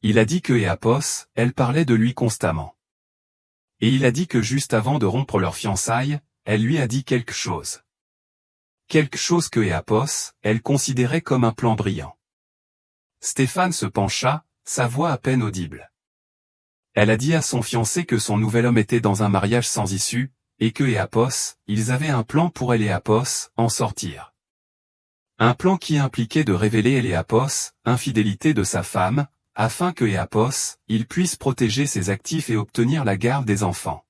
Il a dit que elle parlait de lui constamment. Et il a dit que juste avant de rompre leurs fiançailles, elle lui a dit quelque chose. Quelque chose que elle considérait comme un plan brillant. Stéphane se pencha, sa voix à peine audible. Elle a dit à son fiancé que son nouvel homme était dans un mariage sans issue, et que ils avaient un plan pour elle en sortir. Un plan qui impliquait de révéler infidélité de sa femme, afin que il puisse protéger ses actifs et obtenir la garde des enfants.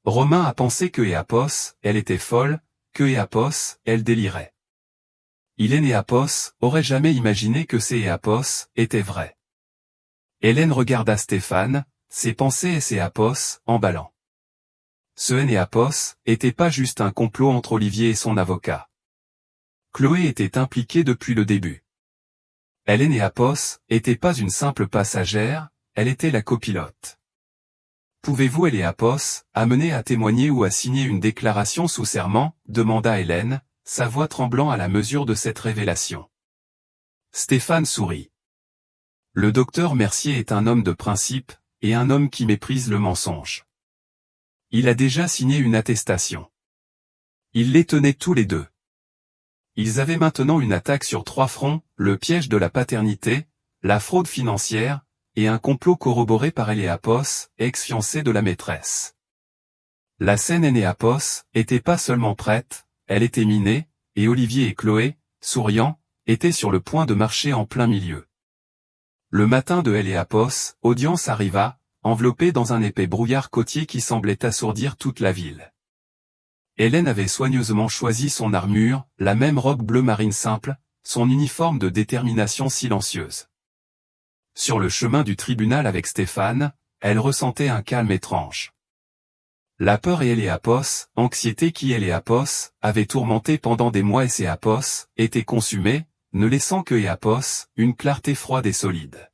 Romain a pensé que elle était folle, que elle délirait. Il aurait jamais imaginé que était vrai. Hélène regarda Stéphane, ses pensées et ses emballant. Ce était pas juste un complot entre Olivier et son avocat. Chloé était impliquée depuis le début. Hélène était pas une simple passagère, elle était la copilote. Pouvez-vous amener à témoigner ou à signer une déclaration sous serment, demanda Hélène, sa voix tremblant à la mesure de cette révélation. Stéphane sourit. Le docteur Mercier est un homme de principe, et un homme qui méprise le mensonge. Il a déjà signé une attestation. Ils les tenaient tous les deux. Ils avaient maintenant une attaque sur 3 fronts, le piège de la paternité, la fraude financière, et un complot corroboré par Eléapos, ex-fiancée de la maîtresse. La scène Enéapos était pas seulement prête, elle était minée, et Olivier et Chloé, souriants, étaient sur le point de marcher en plein milieu. Le matin de Eléapos, Audience arriva, enveloppée dans un épais brouillard côtier qui semblait assourdir toute la ville. Hélène avait soigneusement choisi son armure, la même robe bleu marine simple, son uniforme de détermination silencieuse. Sur le chemin du tribunal avec Stéphane, elle ressentait un calme étrange. La peur et Eléapos, anxiété qui Eléapos avait tourmenté pendant des mois et Eléapos, était consumée, ne laissant que Eléapos, une clarté froide et solide.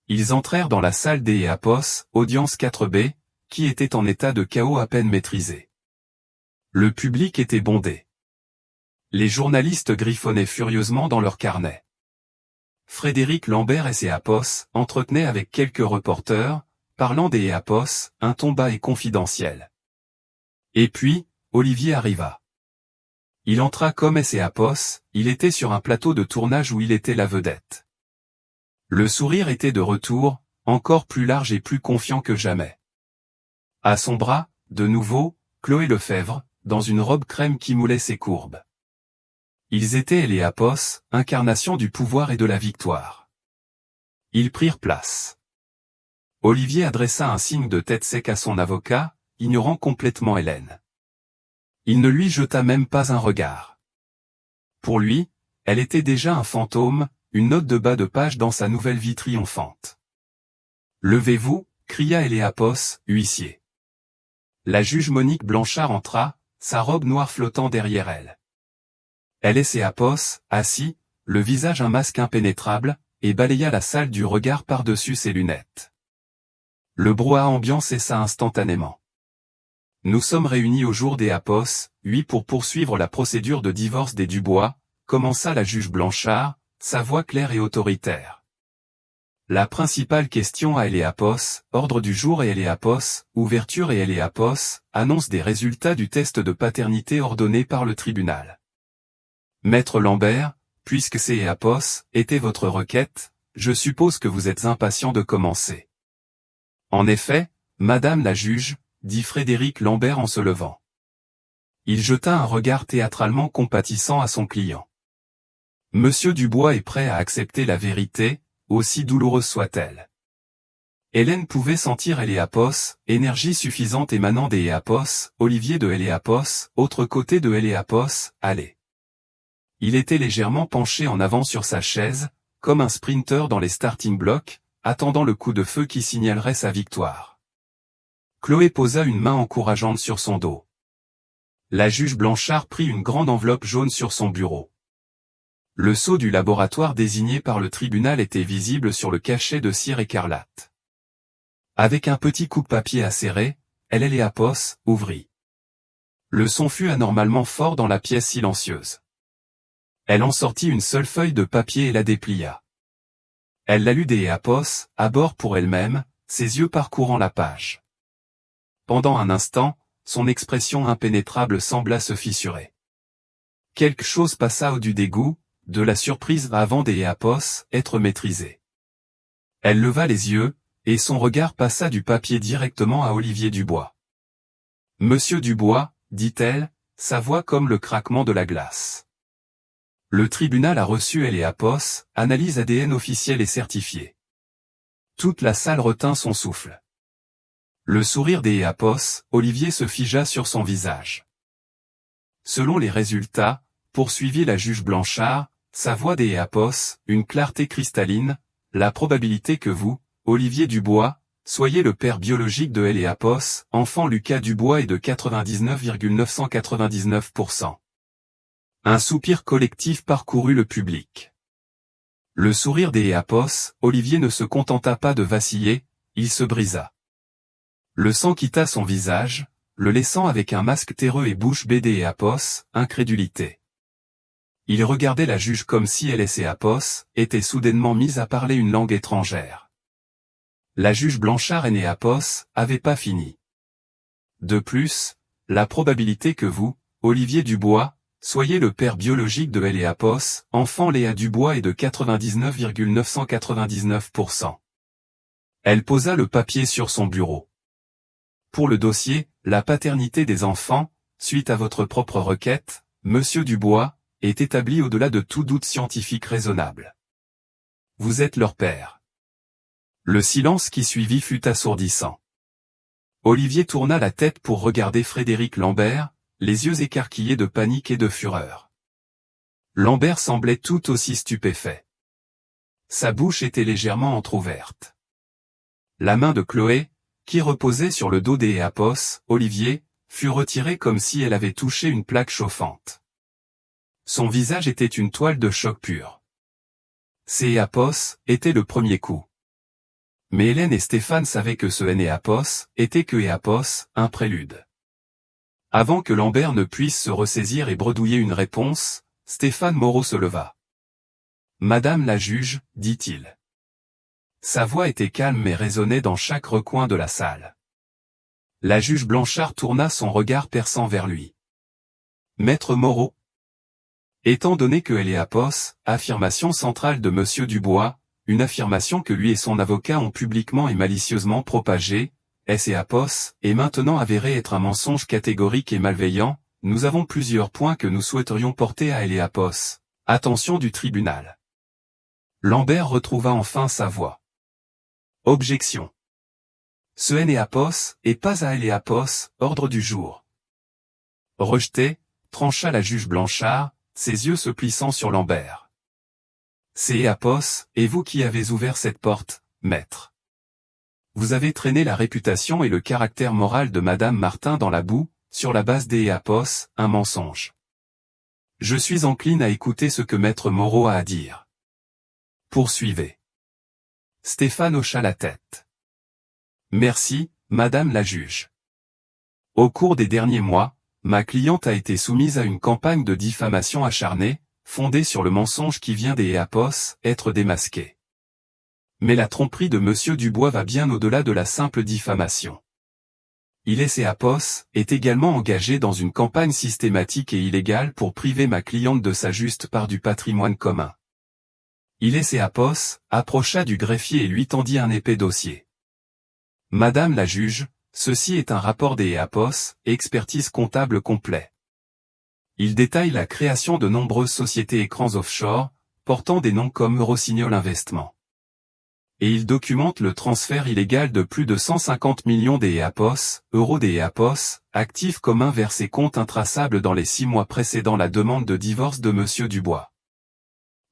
Ils entrèrent dans la salle des Eléapos, audience 4B, qui était en état de chaos à peine maîtrisé. Le public était bondé. Les journalistes griffonnaient furieusement dans leurs carnets. Frédéric Lambert et Eléapos entretenaient avec quelques reporters, parlant des Eléapos, un ton bas et confidentiel. Et puis, Olivier arriva. Il entra comme Eléapos, il était sur un plateau de tournage où il était la vedette. Le sourire était de retour, encore plus large et plus confiant que jamais. À son bras, de nouveau, Chloé Lefebvre, dans une robe crème qui moulait ses courbes. Ils étaient Eléapos, incarnation du pouvoir et de la victoire. Ils prirent place. Olivier adressa un signe de tête sec à son avocat, ignorant complètement Hélène. Il ne lui jeta même pas un regard. Pour lui, elle était déjà un fantôme, une note de bas de page dans sa nouvelle vie triomphante. « Levez-vous » cria Eléapos, huissier. La juge Monique Blanchard entra, sa robe noire flottant derrière elle. Elle et Eléapos, assis, le visage un masque impénétrable, et balaya la salle du regard par-dessus ses lunettes. Le brouhaha ambiant cessa instantanément. Nous sommes réunis au jour d'Eléapos, pour poursuivre la procédure de divorce des Dubois, commença la juge Blanchard, sa voix claire et autoritaire. La principale question à Eléapos, ordre du jour et Eléapos, ouverture et Eléapos, annonce des résultats du test de paternité ordonné par le tribunal. Maître Lambert, puisque c'est Eléapos, était votre requête, je suppose que vous êtes impatient de commencer. En effet, Madame la juge, dit Frédéric Lambert en se levant. Il jeta un regard théâtralement compatissant à son client. Monsieur Dubois est prêt à accepter la vérité, aussi douloureuse soit-elle. Hélène pouvait sentir Eléapos, énergie suffisante émanant des Eléapos, Olivier de Eléapos, autre côté de Eléapos, allez. Il était légèrement penché en avant sur sa chaise, comme un sprinter dans les starting blocks, attendant le coup de feu qui signalerait sa victoire. Chloé posa une main encourageante sur son dos. La juge Blanchard prit une grande enveloppe jaune sur son bureau. Le sceau du laboratoire désigné par le tribunal était visible sur le cachet de cire écarlate. Avec un petit coup de papier acéré, Eléapos ouvrit. Le son fut anormalement fort dans la pièce silencieuse. Elle en sortit une seule feuille de papier et la déplia. Elle la lut d'Eléapos, à bord pour elle-même, ses yeux parcourant la page. Pendant un instant, son expression impénétrable sembla se fissurer. Quelque chose passa au-dessus des goûts, de la surprise avant d'Eléapos être maîtrisée. Elle leva les yeux, et son regard passa du papier directement à Olivier Dubois. « Monsieur Dubois, dit-elle, sa voix comme le craquement de la glace. Le tribunal a reçu Eléapos, analyse ADN officielle et certifiée. » Toute la salle retint son souffle. Le sourire d'Eléapos, Olivier se figea sur son visage. Selon les résultats, poursuivit la juge Blanchard, sa voix d'Eléapos, une clarté cristalline, la probabilité que vous, Olivier Dubois, soyez le père biologique de Eléapos, enfant Lucas Dubois est de 99,999%. Un soupir collectif parcourut le public. Le sourire d'Eléapos, Olivier ne se contenta pas de vaciller, il se brisa. Le sang quitta son visage, le laissant avec un masque terreux et bouche bée d'Eléapos, incrédulité. Il regardait la juge comme si Eléapos était soudainement mise à parler une langue étrangère. La juge Blanchard et Eléapos avait pas fini. De plus, la probabilité que vous, Olivier Dubois, soyez le père biologique de Eléapos, enfant Léa Dubois est de 99,999%. Elle posa le papier sur son bureau. Pour le dossier, la paternité des enfants, suite à votre propre requête, Monsieur Dubois, est établie au-delà de tout doute scientifique raisonnable. Vous êtes leur père. Le silence qui suivit fut assourdissant. Olivier tourna la tête pour regarder Frédéric Lambert, les yeux écarquillés de panique et de fureur. Lambert semblait tout aussi stupéfait. Sa bouche était légèrement entr'ouverte. La main de Chloé, qui reposait sur le dos des Apos, Olivier, fut retirée comme si elle avait touché une plaque chauffante. Son visage était une toile de choc pur. Ces Apos était le premier coup. Mais Hélène et Stéphane savaient que ce Apos était que Apos, un prélude. Avant que Lambert ne puisse se ressaisir et bredouiller une réponse, Stéphane Moreau se leva. « Madame la juge, dit-il. » Sa voix était calme mais résonnait dans chaque recoin de la salle. La juge Blanchard tourna son regard perçant vers lui. « Maître Moreau. Étant donné que Apos, affirmation centrale de Monsieur Dubois, une affirmation que lui et son avocat ont publiquement et malicieusement propagée, Apos, est maintenant avérée être un mensonge catégorique et malveillant, nous avons plusieurs points que nous souhaiterions porter à Apos. Attention du tribunal. » Lambert retrouva enfin sa voix. Objection. Ce Apos est pas à Apos, ordre du jour. Rejeté, trancha la juge Blanchard, ses yeux se plissant sur Lambert. C'est Apos, et vous qui avez ouvert cette porte, maître. Vous avez traîné la réputation et le caractère moral de Madame Martin dans la boue, sur la base des Apos, un mensonge. Je suis encline à écouter ce que maître Moreau a à dire. Poursuivez. Stéphane hocha la tête. Merci, Madame la juge. Au cours des derniers mois, ma cliente a été soumise à une campagne de diffamation acharnée, fondée sur le mensonge qui vient des Apos, être démasqué. Mais la tromperie de Monsieur Dubois va bien au-delà de la simple diffamation. Apos est également engagé dans une campagne systématique et illégale pour priver ma cliente de sa juste part du patrimoine commun. Apos approcha du greffier et lui tendit un épais dossier. Madame la juge, ceci est un rapport des Apos, expertise comptable complet. Il détaille la création de nombreuses sociétés écrans offshore, portant des noms comme Eurosignol Investment. Et il documente le transfert illégal de plus de 150 millions des euros des Apos, actifs communs vers ses comptes intraçables dans les 6 mois précédant la demande de divorce de Monsieur Dubois.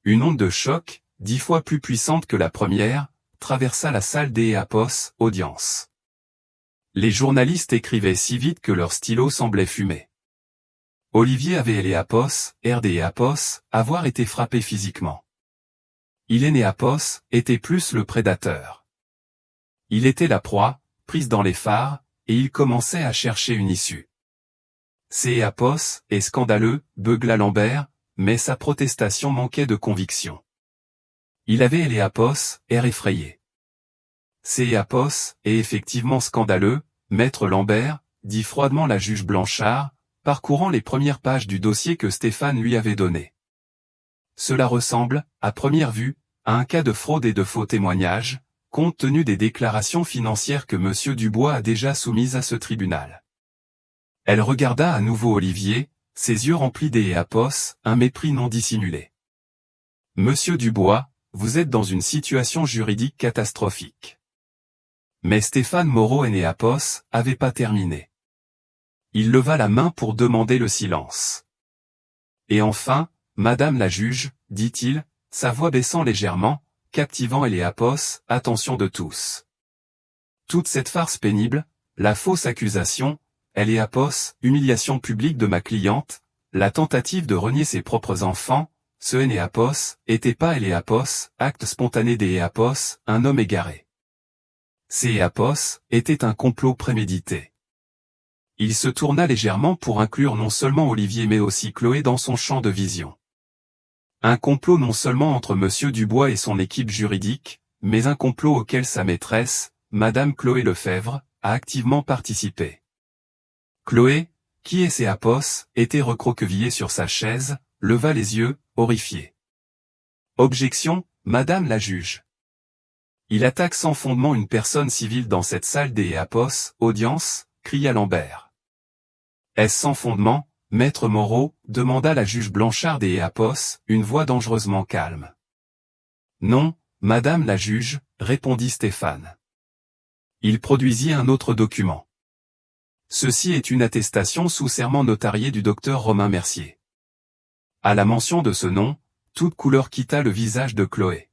Une onde de choc, 10 fois plus puissante que la première, traversa la salle des Apos, audience. Les journalistes écrivaient si vite que leur stylo semblait fumer. Olivier avait Apos, Apos, avoir été frappé physiquement. Apos était plus le prédateur. Il était la proie, prise dans les phares, et il commençait à chercher une issue. C'est Apos est scandaleux, beugla Lambert, mais sa protestation manquait de conviction. Il avait Apos, air effrayé. C'est Apos est effectivement scandaleux, maître Lambert, dit froidement la juge Blanchard, parcourant les premières pages du dossier que Stéphane lui avait donné. Cela ressemble, à première vue, à un cas de fraude et de faux témoignages, compte tenu des déclarations financières que Monsieur Dubois a déjà soumises à ce tribunal. Elle regarda à nouveau Olivier, ses yeux remplis des Apos, un mépris non dissimulé. Monsieur Dubois, vous êtes dans une situation juridique catastrophique. Mais Stéphane Moreau Apos avait pas terminé. Il leva la main pour demander le silence. Et enfin, Madame la juge, dit-il, sa voix baissant légèrement, captivant Apos, attention de tous. Toute cette farce pénible, la fausse accusation, Apos, humiliation publique de ma cliente, la tentative de renier ses propres enfants, ce Apos, était pas Apos, acte spontané des Apos, un homme égaré. Ces Apos, était un complot prémédité. Il se tourna légèrement pour inclure non seulement Olivier mais aussi Chloé dans son champ de vision. Un complot non seulement entre Monsieur Dubois et son équipe juridique, mais un complot auquel sa maîtresse, Madame Chloé Lefebvre, a activement participé. Chloé, qui est ses Apos, était recroquevillée sur sa chaise, leva les yeux, horrifiée. Objection, Madame la juge. Il attaque sans fondement une personne civile dans cette salle des Éapos, audience, cria Lambert. Est-ce sans fondement, maître Moreau, demanda la juge Blanchard des Éapos, une voix dangereusement calme. Non, madame la juge, répondit Stéphane. Il produisit un autre document. Ceci est une attestation sous serment notarié du docteur Romain Mercier. À la mention de ce nom, toute couleur quitta le visage de Chloé.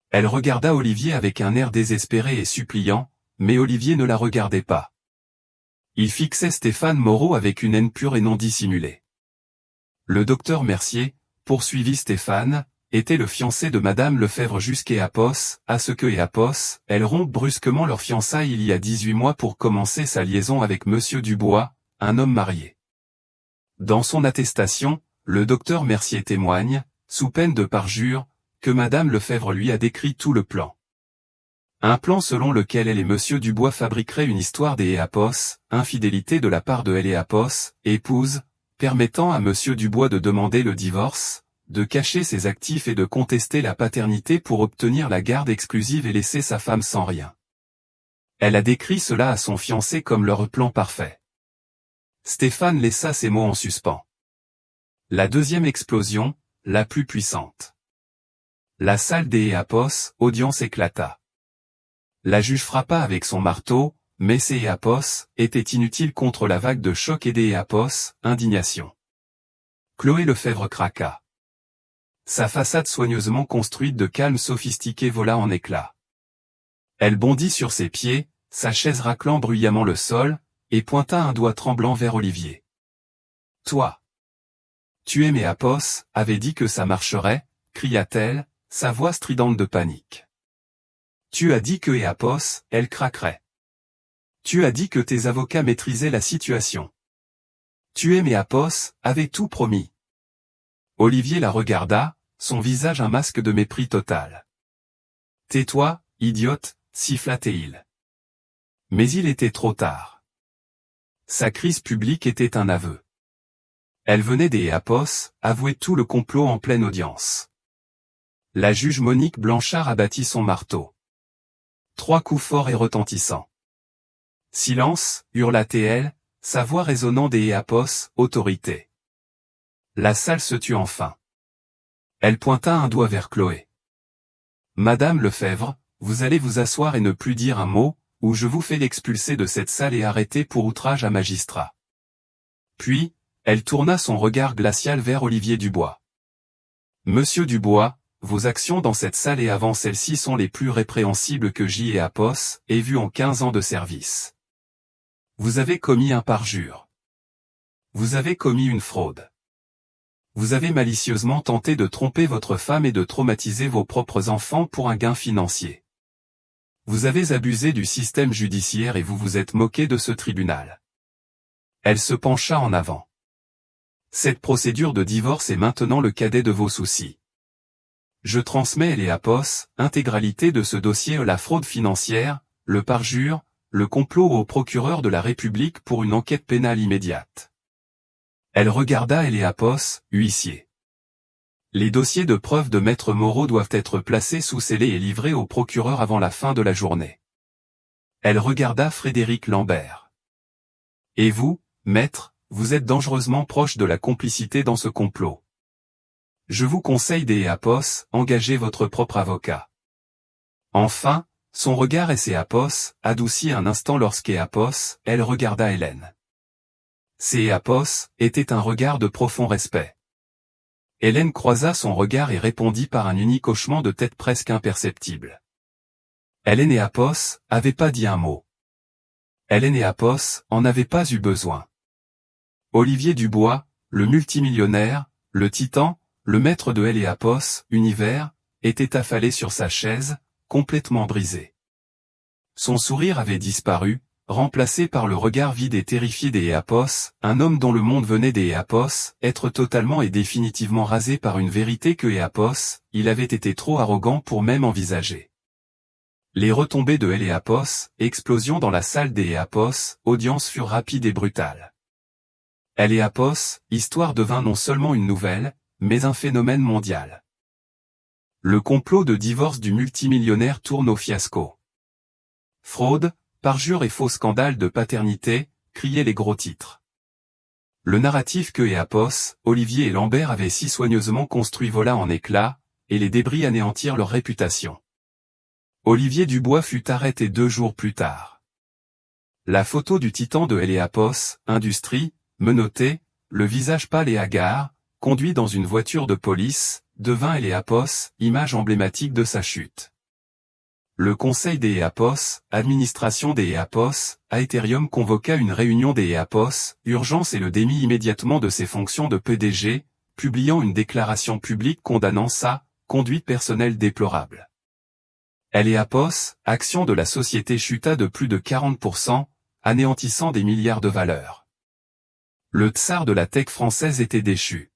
Elle regarda Olivier avec un air désespéré et suppliant, mais Olivier ne la regardait pas. Il fixait Stéphane Moreau avec une haine pure et non dissimulée. Le docteur Mercier, poursuivit Stéphane, était le fiancé de madame Lefebvre jusqu'Éapos, à ce que Éapos, elle rompt brusquement leur fiançailles il y a 18 mois pour commencer sa liaison avec monsieur Dubois, un homme marié. Dans son attestation, le docteur Mercier témoigne, sous peine de parjure, que madame Lefebvre lui a décrit tout le plan. Un plan selon lequel elle et monsieur Dubois fabriqueraient une histoire des Éapos, infidélité de la part de Éapos, épouse, permettant à monsieur Dubois de demander le divorce, de cacher ses actifs et de contester la paternité pour obtenir la garde exclusive et laisser sa femme sans rien. Elle a décrit cela à son fiancé comme leur plan parfait. Stéphane laissa ces mots en suspens. La deuxième explosion, la plus puissante. La salle des Éapos, audience éclata. La juge frappa avec son marteau, mais ces Éapos étaient inutiles contre la vague de choc et des Éapos, indignation. Chloé Lefebvre craqua. Sa façade soigneusement construite de calme sophistiqué vola en éclats. Elle bondit sur ses pieds, sa chaise raclant bruyamment le sol, et pointa un doigt tremblant vers Olivier. « Toi! Tu es Éapos, avait dit que ça marcherait, cria-t-elle, sa voix stridente de panique. Tu as dit que Éapos, elle craquerait. Tu as dit que tes avocats maîtrisaient la situation. Tu es Éapos, avait tout promis. » Olivier la regarda, son visage un masque de mépris total. « Tais-toi, idiote, siffla-t-il. » Mais il était trop tard. Sa crise publique était un aveu. Elle venait des Éapos, avouer tout le complot en pleine audience. La juge Monique Blanchard abattit son marteau. 3 coups forts et retentissants. « Silence » hurla-t-elle, sa voix résonnant des Éapos, autorité. La salle se tut enfin. Elle pointa un doigt vers Chloé. « Madame Lefebvre, vous allez vous asseoir et ne plus dire un mot, ou je vous fais l'expulser de cette salle et arrêter pour outrage à magistrat. » Puis, elle tourna son regard glacial vers Olivier Dubois. « Monsieur Dubois, vos actions dans cette salle et avant celle-ci sont les plus répréhensibles que j'y ai Éapos ait vues en 15 ans de service. Vous avez commis un parjure. Vous avez commis une fraude. Vous avez malicieusement tenté de tromper votre femme et de traumatiser vos propres enfants pour un gain financier. Vous avez abusé du système judiciaire et vous vous êtes moqué de ce tribunal. » Elle se pencha en avant. « Cette procédure de divorce est maintenant le cadet de vos soucis. Je transmets Éapos, intégralité de ce dossier la fraude financière, le parjure, le complot au procureur de la République pour une enquête pénale immédiate. » Elle regarda Éapos, huissier. Les dossiers de preuve de maître Moreau doivent être placés sous scellé et livrés au procureur avant la fin de la journée. Elle regarda Frédéric Lambert. Et vous, maître, vous êtes dangereusement proche de la complicité dans ce complot. Je vous conseille Éapos, engagez votre propre avocat. Enfin, son regard Éapos adoucit un instant lorsqu'Éapos, elle regarda Hélène. Éapos était un regard de profond respect. Hélène croisa son regard et répondit par un unique hochement de tête presque imperceptible. Éapos avait pas dit un mot. Éapos en avait pas eu besoin. Olivier Dubois, le multimillionnaire, le titan, le maître de Éapos, univers, était affalé sur sa chaise, complètement brisé. Son sourire avait disparu, remplacé par le regard vide et terrifié d'Éapos, un homme dont le monde venait d'Éapos, être totalement et définitivement rasé par une vérité que Éapos, il avait été trop arrogant pour même envisager. Les retombées de Éapos, explosion dans la salle d'Éapos, audience furent rapides et brutales. Éapos, histoire devint non seulement une nouvelle, mais un phénomène mondial. Le complot de divorce du multimillionnaire tourne au fiasco. Fraude, parjure et faux scandale de paternité, criaient les gros titres. Le narratif que Apos, Olivier et Lambert avaient si soigneusement construit vola en éclats, et les débris anéantirent leur réputation. Olivier Dubois fut arrêté 2 jours plus tard. La photo du titan de Apos, Industrie, menotté, le visage pâle et hagard, conduit dans une voiture de police, devint Apos, image emblématique de sa chute. Le conseil des Apos, administration des Apos, Aetherium convoqua une réunion des Apos, urgence et le démit immédiatement de ses fonctions de PDG, publiant une déclaration publique condamnant sa conduite personnelle déplorable. Apos, action de la société chuta de plus de 40%, anéantissant des milliards de valeurs. Le tsar de la tech française était déchu.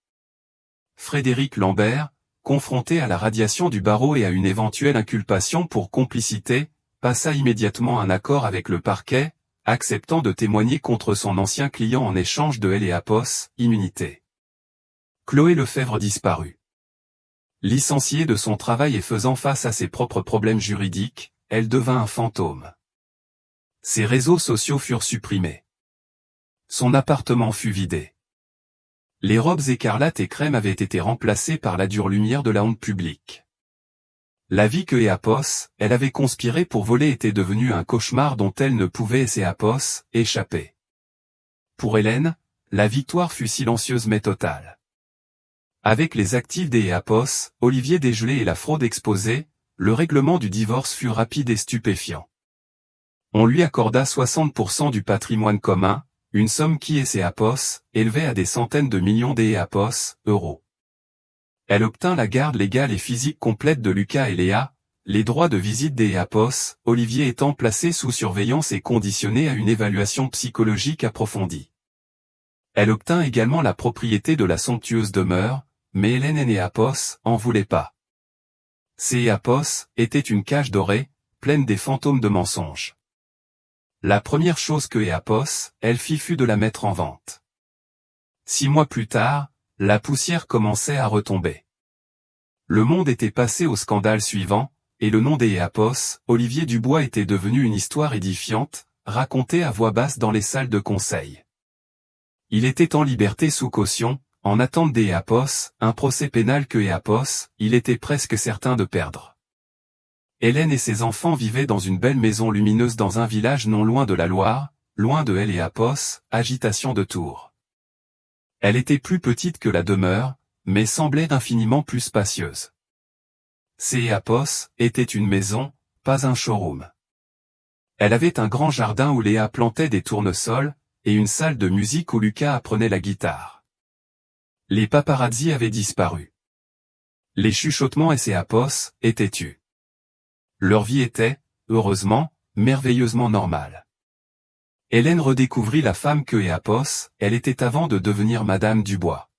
Frédéric Lambert, confronté à la radiation du barreau et à une éventuelle inculpation pour complicité, passa immédiatement un accord avec le parquet, acceptant de témoigner contre son ancien client en échange de Apos, immunité. Chloé Lefebvre disparut. Licenciée de son travail et faisant face à ses propres problèmes juridiques, elle devint un fantôme. Ses réseaux sociaux furent supprimés. Son appartement fut vidé. Les robes écarlates et crème avaient été remplacées par la dure lumière de la honte publique. La vie que Apos, elle avait conspiré pour voler était devenue un cauchemar dont elle ne pouvait Apos échapper. Pour Hélène, la victoire fut silencieuse mais totale. Avec les actifs des Apos, Olivier dégelé et la fraude exposée, le règlement du divorce fut rapide et stupéfiant. On lui accorda 60% du patrimoine commun, une somme qui Apos, élevait à des centaines de millions Apos, euros. Elle obtint la garde légale et physique complète de Lucas et Léa, les droits de visite Apos, Olivier étant placé sous surveillance et conditionné à une évaluation psychologique approfondie. Elle obtint également la propriété de la somptueuse demeure, mais Hélène Apos en voulait pas. Apos était une cage dorée, pleine des fantômes de mensonges. La première chose que Apos, elle fit fut de la mettre en vente. 6 mois plus tard, la poussière commençait à retomber. Le monde était passé au scandale suivant, et le nom Apos, Olivier Dubois était devenu une histoire édifiante, racontée à voix basse dans les salles de conseil. Il était en liberté sous caution, en attente Apos, un procès pénal que Apos, il était presque certain de perdre. Hélène et ses enfants vivaient dans une belle maison lumineuse dans un village non loin de la Loire, loin de Apos, agitation de Tours. Elle était plus petite que la demeure, mais semblait infiniment plus spacieuse. Apos était une maison, pas un showroom. Elle avait un grand jardin où Léa plantait des tournesols, et une salle de musique où Lucas apprenait la guitare. Les paparazzi avaient disparu. Les chuchotements Apos étaient tus. Leur vie était, heureusement, merveilleusement normale. Hélène redécouvrit la femme que Apos, elle était avant de devenir Madame Dubois.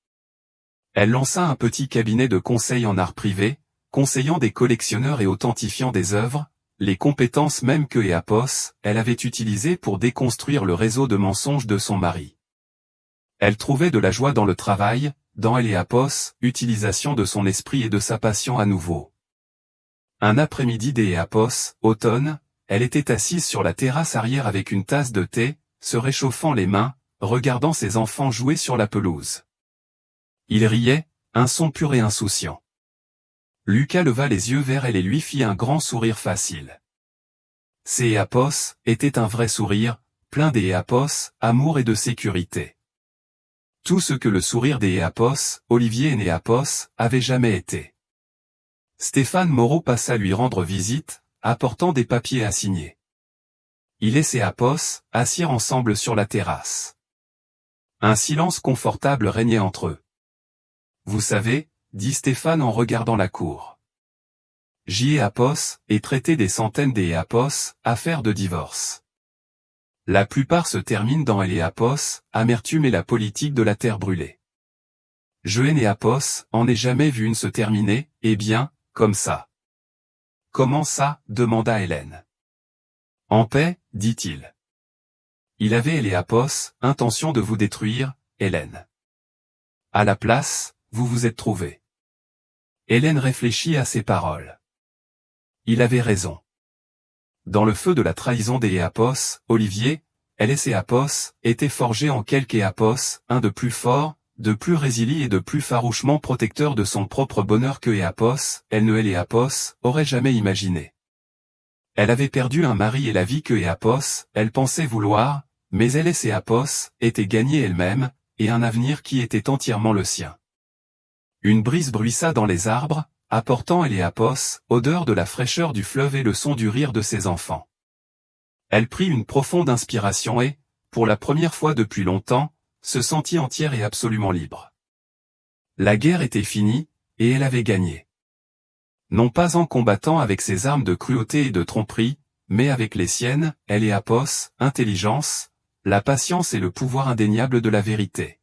Elle lança un petit cabinet de conseil en art privé, conseillant des collectionneurs et authentifiant des œuvres, les compétences même que Apos, elle avait utilisées pour déconstruire le réseau de mensonges de son mari. Elle trouvait de la joie dans le travail, dans Apos, utilisation de son esprit et de sa passion à nouveau. Un après-midi Apos, automne, elle était assise sur la terrasse arrière avec une tasse de thé, se réchauffant les mains, regardant ses enfants jouer sur la pelouse. Ils riaient, un son pur et insouciant. Lucas leva les yeux vers elle et lui fit un grand sourire facile. Apos était un vrai sourire, plein Apos, amour et de sécurité. Tout ce que le sourire Apos, Olivier Apos, avait jamais été. Stéphane Moreau passa lui rendre visite, apportant des papiers à signer. Il et Apos assirent ensemble sur la terrasse. Un silence confortable régnait entre eux. Vous savez, dit Stéphane en regardant la cour. Apos est traité des centaines Apos, affaires de divorce. La plupart se terminent dans Apos, amertume et la politique de la terre brûlée. Apos en ai jamais vu une se terminer, eh bien, comme ça. Comment ça, demanda Hélène. En paix, dit-il. Il avait Apos, intention de vous détruire, Hélène. À la place, vous vous êtes trouvés. Hélène réfléchit à ces paroles. Il avait raison. Dans le feu de la trahison des Éapos, Olivier, Hélès Éapos, était forgé en quelque Éapos, un de plus fort, de plus résilient et de plus farouchement protecteur de son propre bonheur que Éapos, Éapos, aurait jamais imaginé. Elle avait perdu un mari et la vie que Éapos, elle pensait vouloir, mais Hélès Éapos, était gagnée elle-même, et un avenir qui était entièrement le sien. Une brise bruissa dans les arbres, apportant Éapos, odeur de la fraîcheur du fleuve et le son du rire de ses enfants. Elle prit une profonde inspiration et, pour la première fois depuis longtemps, se sentit entière et absolument libre. La guerre était finie, et elle avait gagné. Non pas en combattant avec ses armes de cruauté et de tromperie, mais avec les siennes, Éapos, intelligence, la patience et le pouvoir indéniable de la vérité.